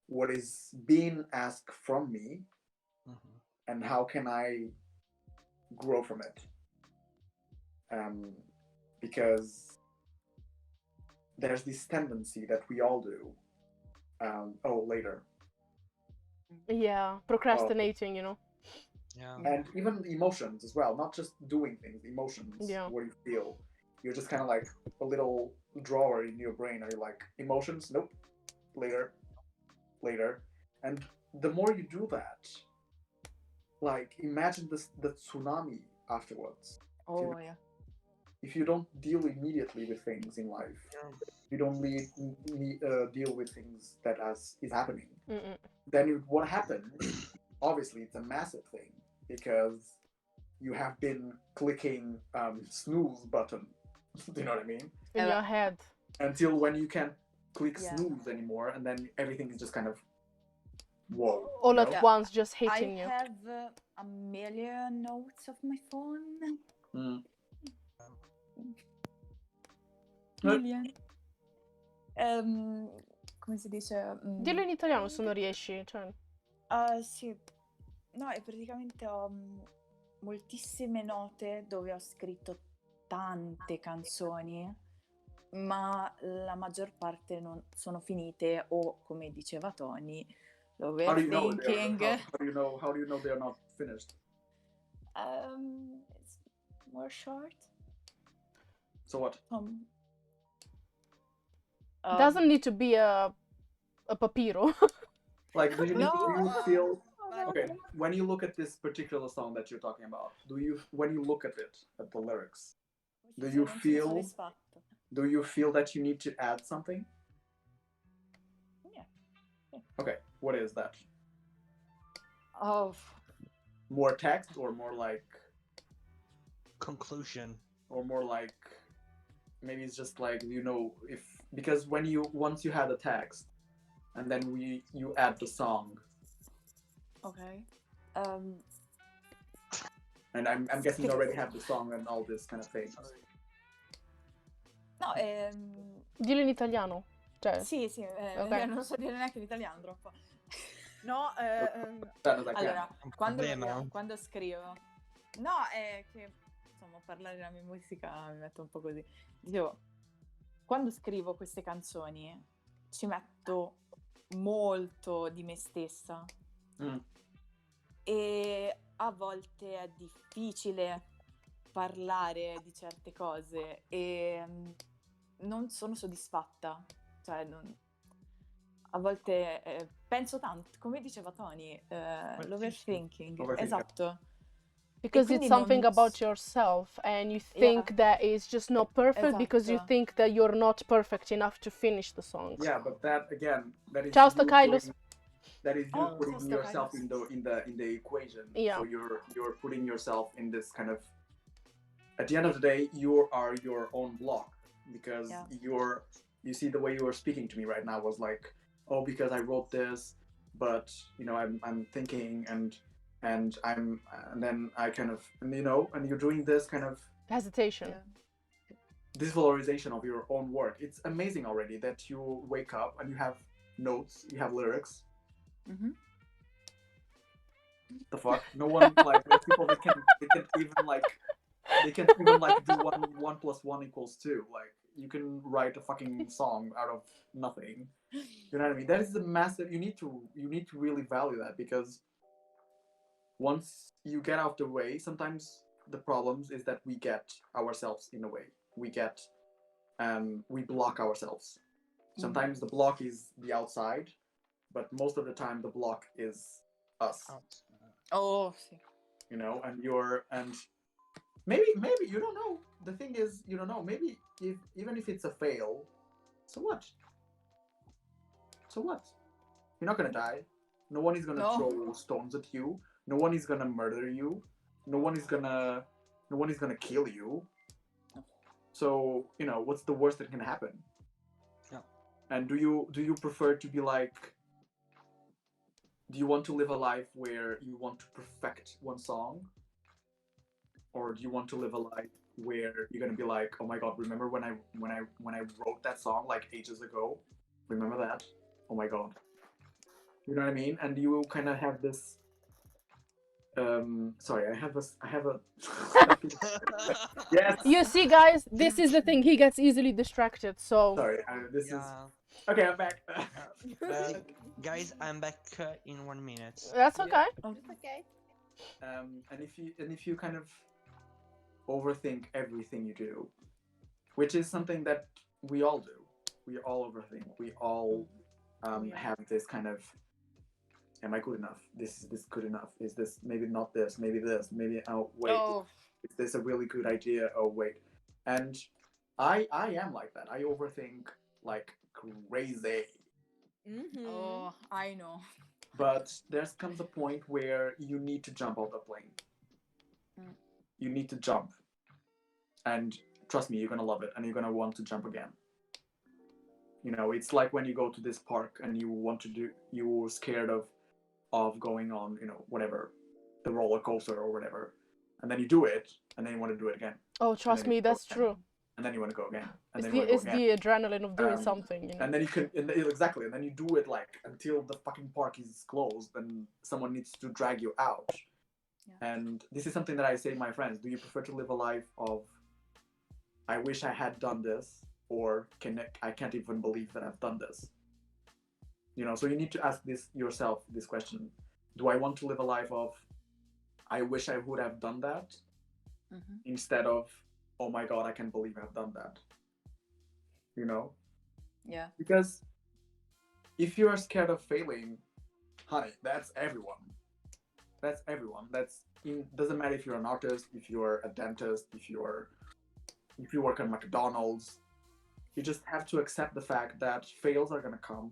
what is being asked from me, Mhm. and how can I grow from it. Because there's this tendency that we all do. Later. Yeah, procrastinating, you know. Yeah. And even emotions as well, not just doing things, emotions, Yeah. what you feel. You're just kind of like a little drawer in your brain. Are you like, emotions? Nope. Later. And the more you do that, like imagine the tsunami afterwards. Oh yeah. If you don't deal immediately with things in life, Yeah. you don't deal with things that is happening, Mm-mm. then what happens, obviously it's a massive thing, because you have been clicking snooze button, do you know what I mean, In your head. until when you can't click Yeah. snooze anymore, and then everything is just kind of whoa, All you at know? once, just I hitting you. have a million notes of my phone. Mm. Million. Come si dice? Dillo in italiano se non riesci. Cioè... Sì. No, e praticamente ho moltissime note dove ho scritto tante canzoni, ma la maggior parte non sono finite, o come diceva Tony, How do you know overthinking. how do you know they're not finished? It's more short. So what? Doesn't need to be a papiro. Like, do you No, feel no, okay when you look at this particular song that you're talking about? When you look at it, at the lyrics, do you non sono feel soddisfatta. that you need to add something? Yeah. Okay, what is that? Oh, More text, or more like, Conclusion. or more like, maybe it's just like, because once you had the text, and then you add the song, okay. and I'm guessing you already have the song and all this kind of things. No, Dillo in italiano. Cioè, sì, Ok. non so dire neanche l'italiano troppo. No, Allora, Un quando problema? scrivo, no, è che insomma parlare la mia musica mi metto un po' così. Dicevo, quando scrivo queste canzoni ci metto molto di me stessa, e a volte è difficile parlare di certe cose e non sono soddisfatta, cioè a volte penso tanto, come diceva Tony, l'overthinking, esatto. because it's something about yourself and you think that it's just not perfect because you Esatto. think that you're not perfect enough to finish the song. Yeah, but that again, that is Ciao, you Stakailos. that is you Oh, putting ciao, yourself Stakailos. in the equation. Yeah. So you're putting yourself in this kind of, at the end of the day, you are your own block, because you see the way you were speaking to me right now was like, oh, because I wrote this, but I'm thinking and then I kind of, and you're doing this kind of Hesitation. this valorization of your own work. It's amazing already that you wake up and you have notes, you have lyrics. Mhm. The fuck? No one like those people they can even like do one plus one equals two. Like you can write a fucking song out of nothing. You know what I mean? That is a massive. You need to really value that, because once you get out the way, sometimes the problems is that we get ourselves in a way. We block ourselves. Sometimes the block is the outside, but most of the time the block is us. Oh, sì. You know, and maybe you don't know. The thing is, you don't know. Maybe even if it's a fail, so what? So what? You're not gonna die. No one is gonna throw stones at you. No one is gonna murder you. No one is gonna kill you. So, you know, what's the worst that can happen? Yeah. And do you prefer to be like, do you want to live a life where you want to perfect one song? Or do you want to live a life where you're gonna be like, oh my god, remember when I wrote that song like ages ago? Remember that? Oh my god. You know what I mean? And you kind of have this sorry, I have a yes. You see, guys, this is the thing. He gets easily distracted. So Sorry, this is Yeah. okay. I'm back. Guys, I'm back in 1 minute. that's okay. It's okay. And if you kind of overthink everything you do, which is something that we all do, we all overthink. We all have this kind of, am I good enough? Is this good enough? Is this maybe not this? Maybe this? Maybe wait. Is this a really good idea? Oh wait. And I am like that. I overthink like crazy. Oh, I know. But there comes a point where you need to jump out the plane. You need to jump. And trust me, you're gonna love it and you're gonna want to jump again. You know, it's like when you go to this park and you're scared of going on, you know, whatever, the roller coaster or whatever. And then you do it and then you want to do it again. Oh, trust me, that's true. And then you want to go again. And It's the adrenaline of doing something, you know. And then you can exactly, and then you do it like until the fucking park is closed and someone needs to drag you out. Yeah. And this is something that I say to my friends: do you prefer to live a life of I wish I had done this, or I can't even believe that I've done this? You know, so you need to ask yourself this question: do I want to live a life of I wish I would have done that, instead of oh my god, I can't believe I've done that? You know? Yeah. Because if you are scared of failing, honey, that's everyone. That's everyone. Doesn't matter if you're an artist, if you're a dentist, if you work at McDonald's. You just have to accept the fact that fails are gonna come,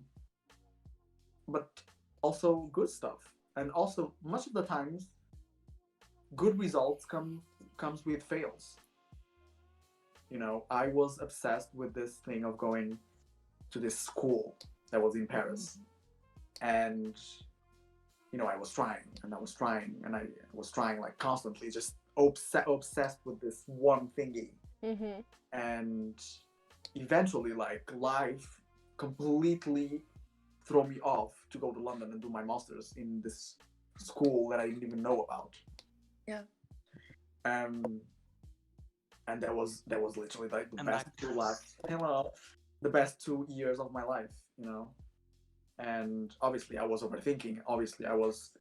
but also good stuff. And also, much of the times, good results comes with fails. You know, I was obsessed with this thing of going to this school that was in Paris. And, you know, I was trying and I was trying like constantly, just obsessed with this one thingy. And eventually, like, life completely threw me off to go to London and do my master's in this school that I didn't even know about. Yeah. And that was literally like the best 2 years of my life, you know. And obviously I was overthinking. Obviously I was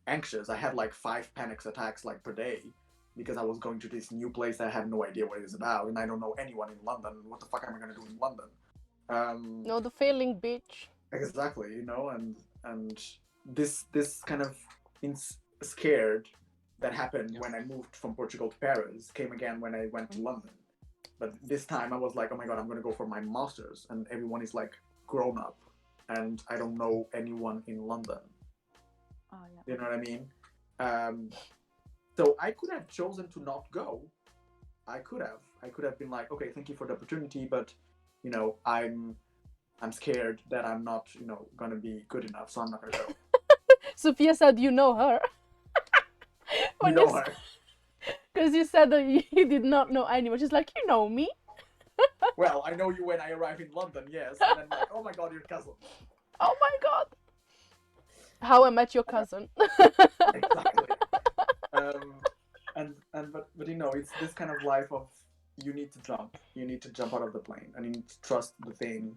anxious. I had like 5 panic attacks like per day because I was going to this new place. I have no idea what it is about, and I don't know anyone in London. What the fuck am I gonna do in London? No, the failing bitch. Exactly, you know, and this kind of scared that happened when I moved from Portugal to Paris, came again when I went to London. But this time I was like, oh my god, I'm gonna go for my master's, and everyone is like grown up, and I don't know anyone in London. Oh, yeah. You know what I mean? So I could have chosen to not go. I could have been like, okay, thank you for the opportunity, but you know, I'm scared that I'm not, you know, gonna be good enough, so I'm not gonna go. Sophia said, you know her. You know her. Because you said that you did not know anyone. She's like, you know me. Well, I know you when I arrive in London, yes. And then like, oh my god, your cousin. Oh my god. How I Met Your Cousin. Exactly. But you know, it's this kind of life of you need to jump. You need to jump out of the plane, and you need to trust the thing.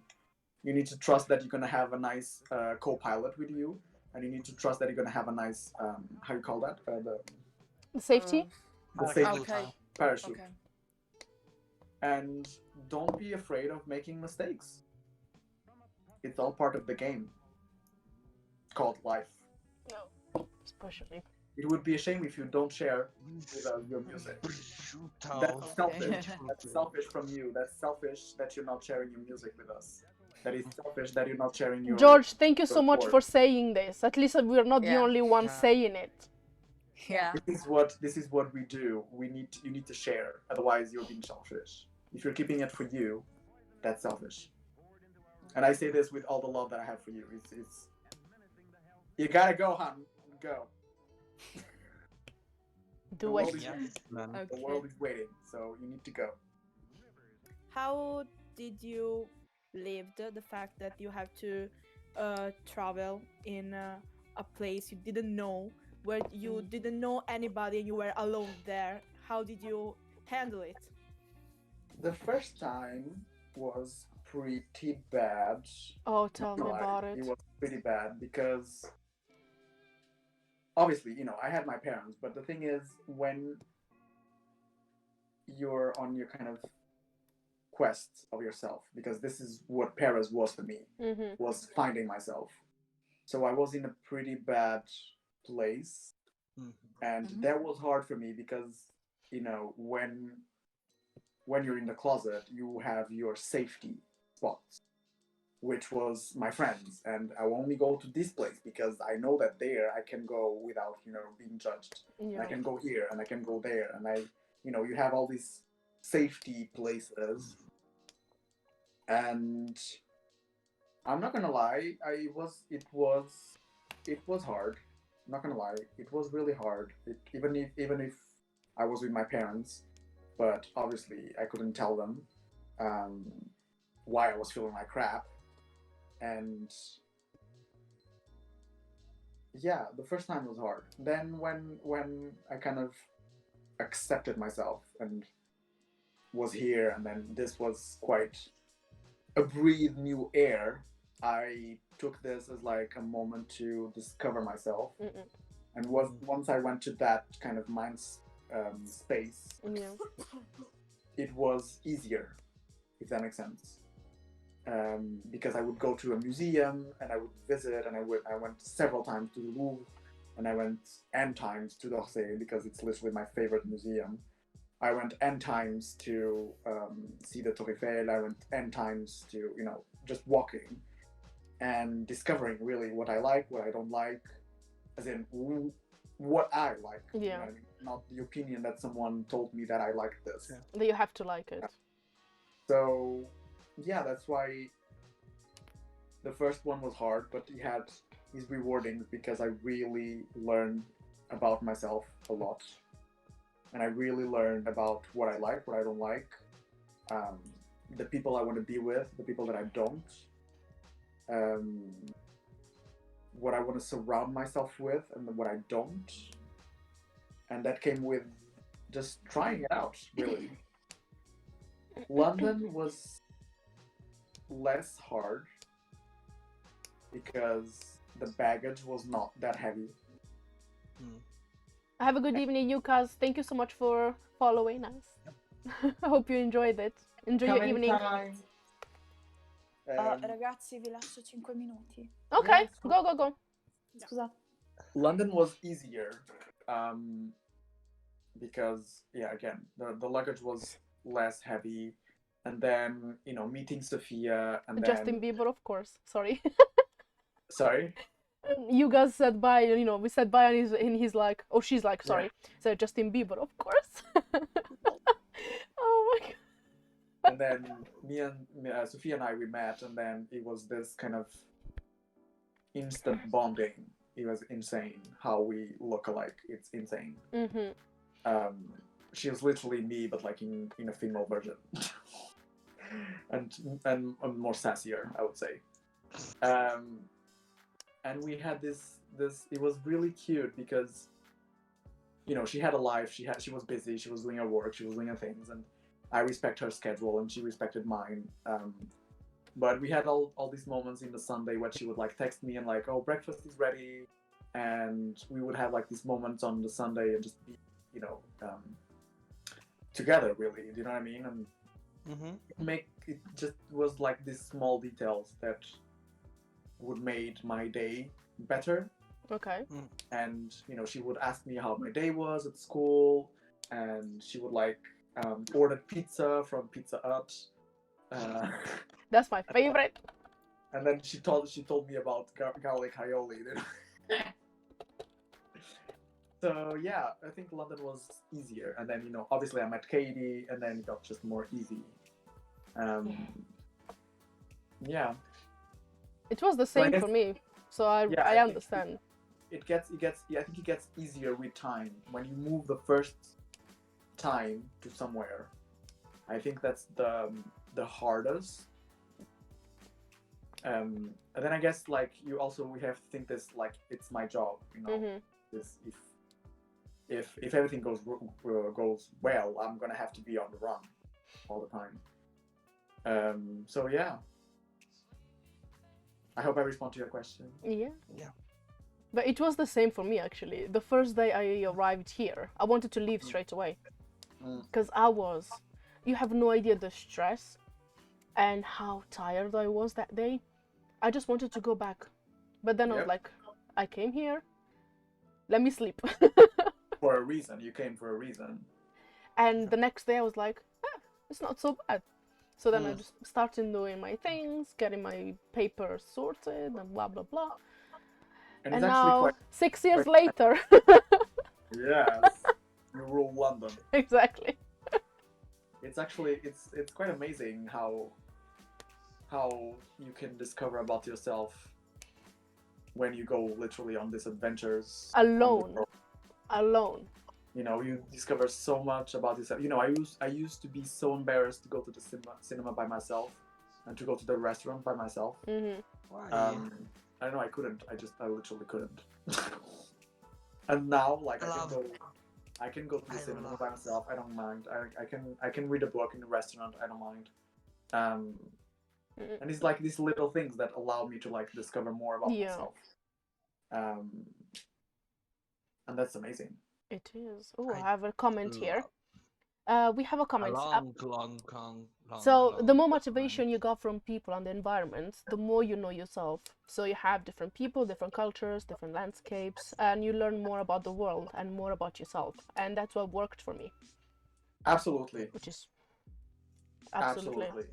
You need to trust that you're gonna have a nice co-pilot with you, and you need to trust that you're gonna have a nice how you call that Safety? the Okay. safety Okay. parachute. Okay. And don't be afraid of making mistakes. It's all part of the game called life. No. Especially. It would be a shame if you don't share with us your music. Prosciutto. That's selfish. Okay. That's selfish from you. That's selfish that you're not sharing your music with us. That is selfish that you're not sharing your. George, thank you so your much work. for saying this. At least we're not the Yeah. only one Yeah. saying it. Yeah. This is what we do. You need to share. Otherwise, you're being selfish. If you're keeping it for you, that's selfish. And I say this with all the love that I have for you. It's you gotta go, hon. Go. Do The it. world is Yes, waiting. man. The Okay. world is waiting, so you need to go. How did you live the fact that you have to travel in a place you didn't know, where you didn't know anybody and you were alone there? How did you handle it? The first time was pretty bad. Oh, tell me Like, about it it. was pretty bad because obviously, you know, I had my parents, but the thing is, when you're on your kind of quest of yourself, because this is what Paris was for me, Mm-hmm. was finding myself. So I was in a pretty bad place, Mhm. and Mhm. that was hard for me because, you know, when you're in the closet, you have your safety spots, which was my friends, and I will only go to this place because I know that there I can go without, you know, being judged. And I Yeah. can go here and I can go there, and you know, you have all these safety places. And I'm not gonna lie, it was hard. I'm not gonna lie, it was really hard. Even if I was with my parents, but obviously I couldn't tell them why I was feeling like crap. And yeah, the first time was hard. Then when I kind of accepted myself and was here, and then this was quite a breathe new air, I took this as like a moment to discover myself. Mm-mm. And once I went to that kind of mind space, Yeah. it was easier, if that makes sense. Because I would go to a museum and I would visit, and I went several times to the Louvre, and I went n times to d'Orsay because it's literally my favorite museum. I went n times to see the Tour Eiffel. I went n times to, you know, just walking and discovering really what I like, what I don't like, as in what I like. Yeah. You know what I mean? Not the opinion that someone told me that I like this. Yeah. That you have to like it. So yeah, that's why the first one was hard, but it had is rewarding because I really learned about myself a lot, and I really learned about what I like, what I don't like, the people I want to be with, the people that I don't, what I want to surround myself with, and what I don't, and that came with just trying it out, really. London was less hard because the baggage was not that heavy. Have a good evening, you guys. Thank you so much for following us. I hope you enjoyed it. Enjoy your evening. Ragazzi, vi lascio 5 minuti. Okay, Yeah, go. Scusate. London was easier because, yeah, again, the luggage was less heavy, and then, you know, meeting Sophia, and Justin then Bieber, of course. Sorry. sorry. You guys said bye, you know, we said bye, and he's like, oh, she's like, sorry. So Justin Bieber, of course. Oh my god. And then me and Sophia and I, we met, and then it was this kind of instant bonding. It was insane how we look alike. It's insane. Mm-hmm. She was literally me, but like in a female version. and more sassier, I would say. And we had this. It was really cute because, you know, she had a life. She was busy. She was doing her work. She was doing her things, and I respect her schedule, and she respected mine. But we had all these moments in the Sunday where she would like text me and like, oh, breakfast is ready, and we would have like these moments on the Sunday and just be, you know, together, really. Do you know what I mean? And it just was like these small details that would made my day better. Okay. And, you know, she would ask me how my day was at school, and she would like order pizza from Pizza Hut. That's my favorite. And then she told me about garlic aioli. So yeah, I think London was easier. And then, you know, obviously I met Katie, and then it got just more easy. Yeah. It was the same for me, so I understand. I think it gets easier with time. When you move the first time to somewhere, I think that's the hardest. And then I guess like we have to think this like it's my job, you know. This if everything goes well, I'm gonna have to be on the run all the time. So yeah. I hope I respond to your question. Yeah. Yeah. But it was the same for me actually. The first day I arrived here, I wanted to leave straight away. Because you have no idea the stress and how tired I was that day. I just wanted to go back. But then I was like, I came here, let me sleep. For a reason. You came for a reason. And the next day I was like, it's not so bad. So then I just started doing my things, getting my papers sorted and blah, blah, blah. And now, 6 years later... Yes, you rule London. Exactly. It's actually, it's quite amazing how you can discover about yourself when you go literally on these adventures. Alone. You know, you discover so much about yourself. You know, I used to be so embarrassed to go to the cinema by myself and to go to the restaurant by myself. Why? I don't know, I literally couldn't. And now, like, I can go to the cinema by myself. I don't mind. I can read a book in the restaurant. I don't mind. And it's like these little things that allow me to like discover more about myself. And that's amazing. It is. Oh, I have a comment here. We have a comment. So the more motivation you got from people and the environment, the more you know yourself. So you have different people, different cultures, different landscapes, and you learn more about the world and more about yourself. And that's what worked for me. Absolutely. Which is absolutely.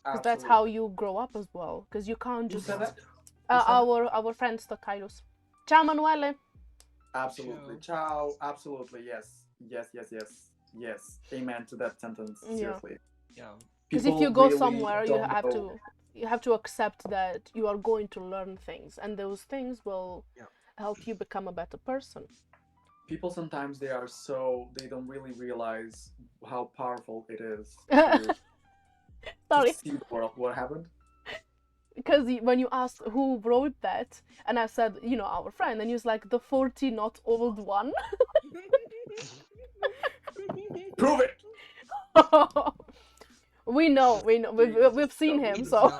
Because that's how you grow up as well. Because you can't just. Our friend Stokailos. Ciao, Manuele. Absolutely. Ciao. Absolutely. Yes. Amen to that sentence. Seriously. Yeah. Because if you go somewhere, you have to accept that you are going to learn things, and those things will help you become a better person. People sometimes they don't really realize how powerful it is to see the world. What happened? Because when you asked who wrote that, and I said, you know, our friend, and he was like, the 40 not old one. Prove it. We know. We've seen him, so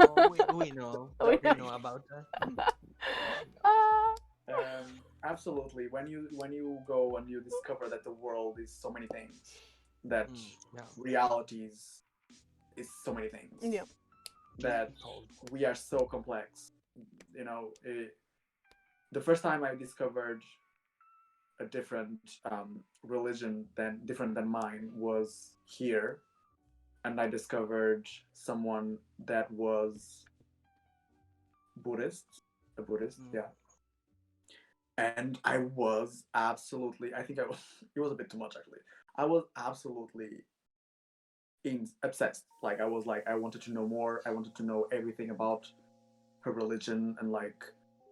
we know about that. Absolutely. When you go and you discover that the world is so many things, that reality is so many things. Yeah. That we are so complex. You know, the first time I discovered a different religion different than mine was here, and I discovered someone that was a Buddhist, and I was absolutely, it was a bit too much actually. I was absolutely obsessed. Like I wanted to know more. I wanted to know everything about her religion, and like,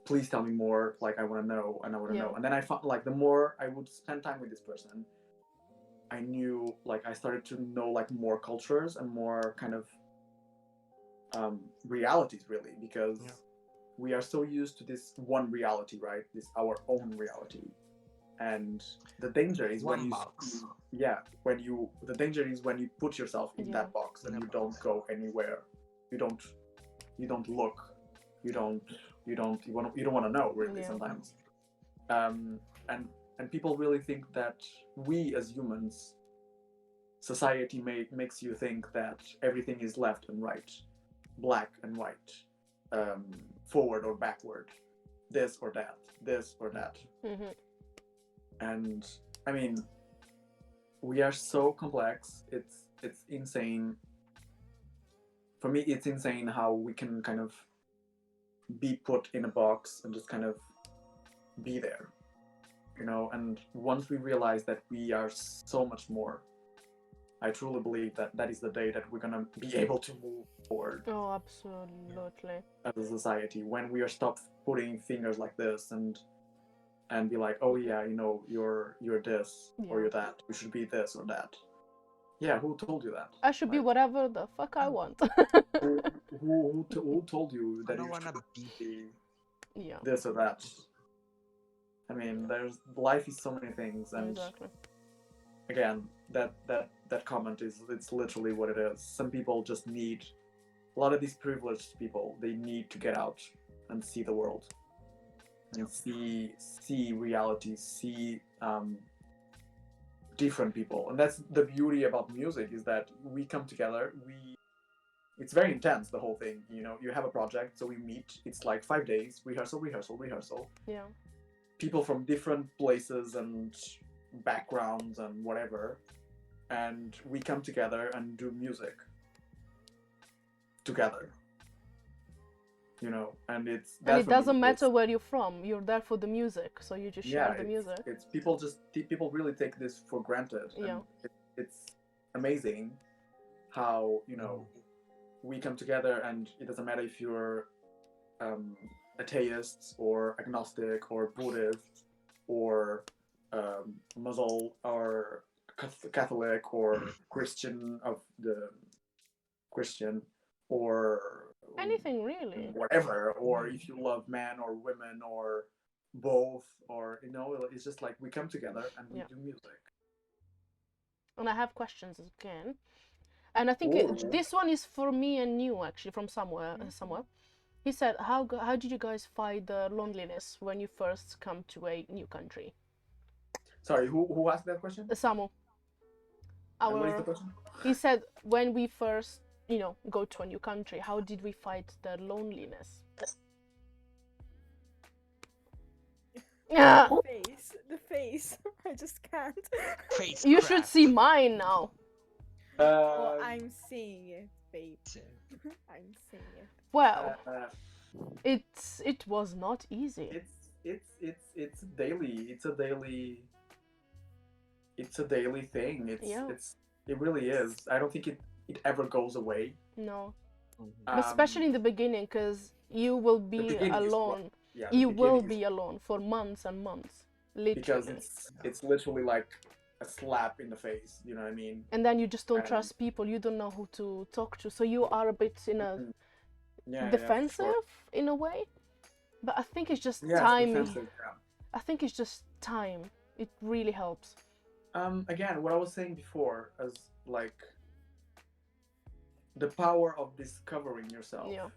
please tell me more. Like I want to know, and I want to know. And then I found like the more I would spend time with this person, I knew, like, I started to know like more cultures and more kind of realities, really, because Yeah. we are so used to this one reality, right? This our own reality. And the danger is when One you box. the danger is when you put yourself in Yeah. that box and In a you don't box. go anywhere. You don't look. You don't want to know, really, Yeah. sometimes. And people really think that we as humans, society makes you think that everything is left and right, black and white, forward or backward, this or that, this or that. Mhm. And I mean, we are so complex. It's insane. For me, it's insane how we can kind of be put in a box and just kind of be there, you know. And once we realize that we are so much more, I truly believe that that is the day that we're gonna be able to move forward Oh, absolutely. as a society, when we are stopped putting fingers like this and be like, oh yeah, you know, you're this or Yeah. you're that, you should be this or that. Yeah, who told you that? I should be Like, whatever the fuck I want. who told you I that don't you wanna should be. be Yeah, this or that? I mean, there's life is so many things, and exactly. again, that comment is, it's literally what it is. Some people just need, a lot of these privileged people, they need to get out and see the world and see reality, see different people. And that's the beauty about music, is that we come together, it's very intense, the whole thing, you know. You have a project, so we meet, it's like 5 days, rehearsal. Yeah. People from different places and backgrounds and whatever, and we come together and do music together, you know. And it's that, And it for me, doesn't matter it's, where you're from. You're there for the music, so you just share the music. it's people really take this for granted. Yeah. And it's amazing how, you know, we come together, and it doesn't matter if you're atheist or agnostic or Buddhist or Muslim or Catholic or Christian of the Christian, or Anything really. whatever, or if you love men or women or both, or, you know, it's just like we come together and we Yeah. do music. And I have questions again. And I think Ooh. this one is for me and you, actually, from somewhere. He said, how did you guys fight the loneliness when you first come to a new country? Sorry, who asked that question? Samu. And what is the question? He said, when we first, you know, go to a new country, how did we fight the loneliness? Yeah. The face. I just can't. Face You crack. should see mine now. Oh, I'm seeing it, babe. I'm seeing it. Well, it was not easy. It's daily. It's a daily thing. It really is. I don't think it ever goes away. No. Um, Especially in the beginning, because you will the be beginning is alone. rough. Yeah, the You will beginning is be alone for months and months, literally. because it's literally like a slap in the face. You know what I mean? And then you just don't And- trust people. You don't know who to talk to, so you are a bit in a Yeah, defensive yeah, for sure. in a way. But I think it's just Yeah, time. it's defensive, yeah. I think it's just time. It really helps. Again, what I was saying before, as like the power of discovering yourself Yeah.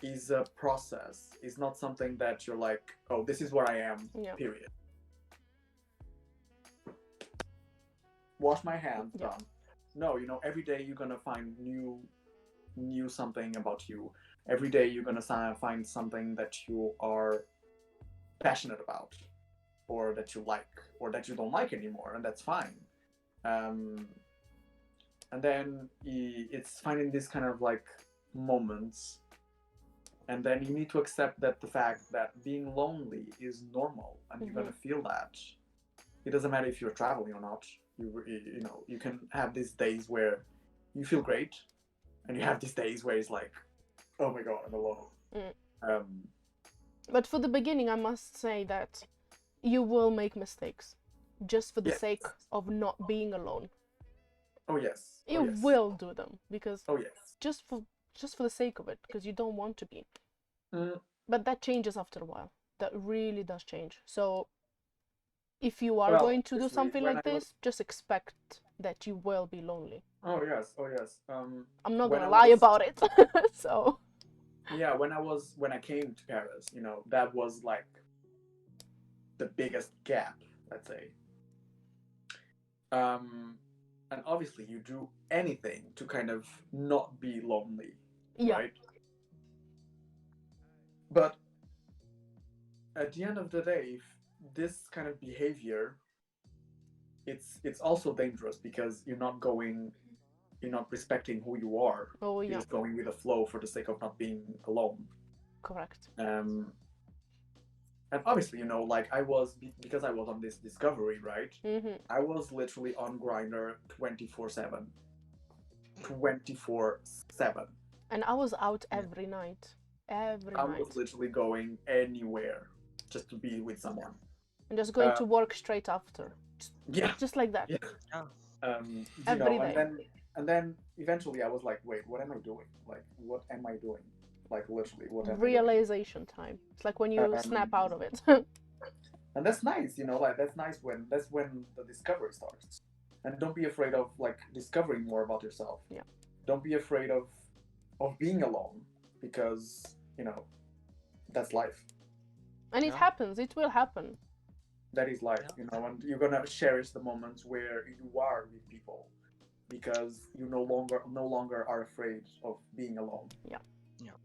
is a process. It's not something that you're like, oh, this is what I am, Yeah. period. Wash my hands, Yeah. done. No, you know, every day you're gonna find new something about you. Every day you're gonna find something that you are passionate about, or that you like, or that you don't like anymore, and that's fine. And then it's finding this kind of like moments, and then you need to accept that the fact that being lonely is normal, and you're gonna feel that. It doesn't matter if you're traveling or not. You know, you can have these days where you feel great, and you have these days where it's like, oh my god, I'm alone. But for the beginning, I must say that you will make mistakes, just for the Yes. sake of not being alone. Oh yes. You Oh yes. will do them because Oh yes. just for the sake of it, because you don't want to be. Mm, But that changes after a while. That really does change. So if you are well, going to do obviously, something when like I was. this, just expect that you will be lonely. Oh yes. Oh yes. I'm not when gonna I lie was. about it. So Yeah, when I came to Paris, you know, that was like the biggest gap, let's say. And obviously you do anything to kind of not be lonely, yeah, right? But at the end of the day, this kind of behavior, it's also dangerous because you're not respecting who you are. oh You're yeah, just going with the flow for the sake of not being alone. correct. And obviously, you know, like because I was on this discovery, right? Mm-hmm. I was literally on Grinder 24/7. 24/7. And I was out every night, every I night, was literally going anywhere just to be with someone. and just going to work straight after, Yeah. just like that, Yeah. Yeah. You every know, day. and then eventually I was like, wait, what am I doing? Like, what am I doing? Like, literally, what am I doing? Realization time. It's like when you snap out of it. And that's nice, you know, like that's when the discovery starts. And don't be afraid of like discovering more about yourself. Yeah. Don't be afraid of being alone because, you know, that's life. And it Yeah. happens. It will happen. That is life, Yeah. you know, and you're gonna cherish the moments where you are with people because you no longer are afraid of being alone. Yeah. Yeah.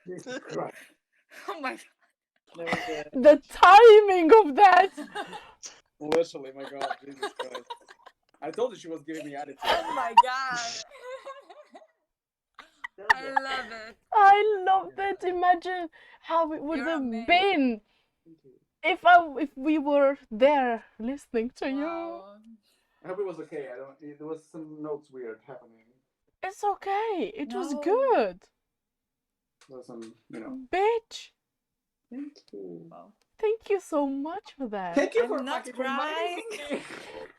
Jesus Christ. Oh my god. The timing of that. Literally, my God, Jesus Christ. I told you she was giving me attitude. Oh my god. I love it. I love that. Imagine how it would You're have amazing. been if we were there listening to you. Wow. I hope it was okay. There was some notes weird happening. It's okay. It was No. good. There was some, you know. Bitch. Thank you. Wow. Thank you so much for that. Thank you I'm for not fucking crying. reminding me.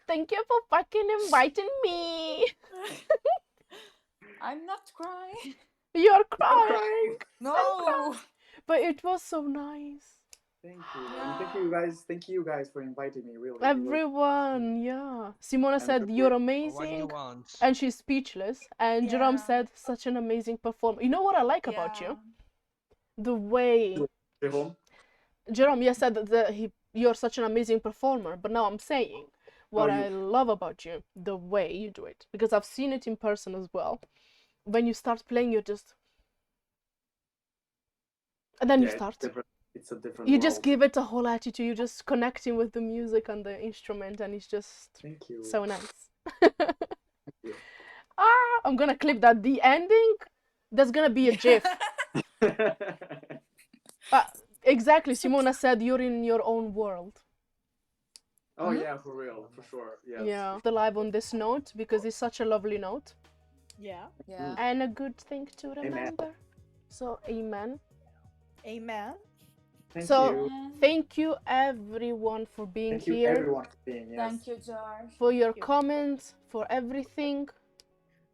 Thank you for fucking inviting me. I'm not crying. You're I'm crying. crying. No. But it was so nice. Thank you. And thank you guys. Thank you guys for inviting me. Really. Everyone, yeah. Simona And said thank you're you. What do you amazing, want? and she's speechless. And Jerome Yeah. said such an amazing performer. You know what I like about you? The way Jerome? Jerome, you said that you're such an amazing performer, but now I'm saying what I love about you, the way you do it, because I've seen it in person as well. When you start playing, you're just, and then you start. It's a different. You world. just give it a whole attitude. You're just connecting with the music and the instrument, and it's just Thank you. so nice. you. I'm gonna clip that. The ending, there's gonna be a GIF. Exactly, Simona said you're in your own world. Oh yeah, for real, for sure. Yes. Yeah, the live on this note because it's such a lovely note. Yeah. Yeah. And a good thing to remember. So, amen. Amen. Thank So, you. thank you everyone for being Thank you here. everyone for being. Yes. Thank you, George. For your comments, for everything.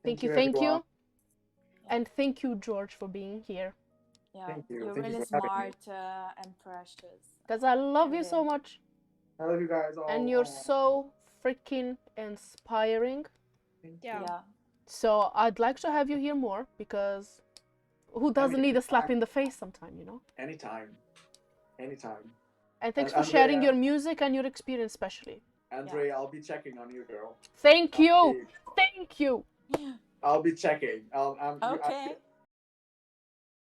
Thank you. everyone. And thank you, George, for being here. Yeah, Thank you. you're Thank you really for having me. smart and precious. Because I love you Really. so much. I love you guys all. And you're so freaking inspiring. Yeah. Yeah. So I'd like to have you here more because who doesn't need a slap in the face sometime, you know? Anytime. Anytime. And thanks And for sharing Andrea- your music and your experience especially. Andre, I'll be checking on you, girl. Thank you. Thank you. I'll be checking. Okay.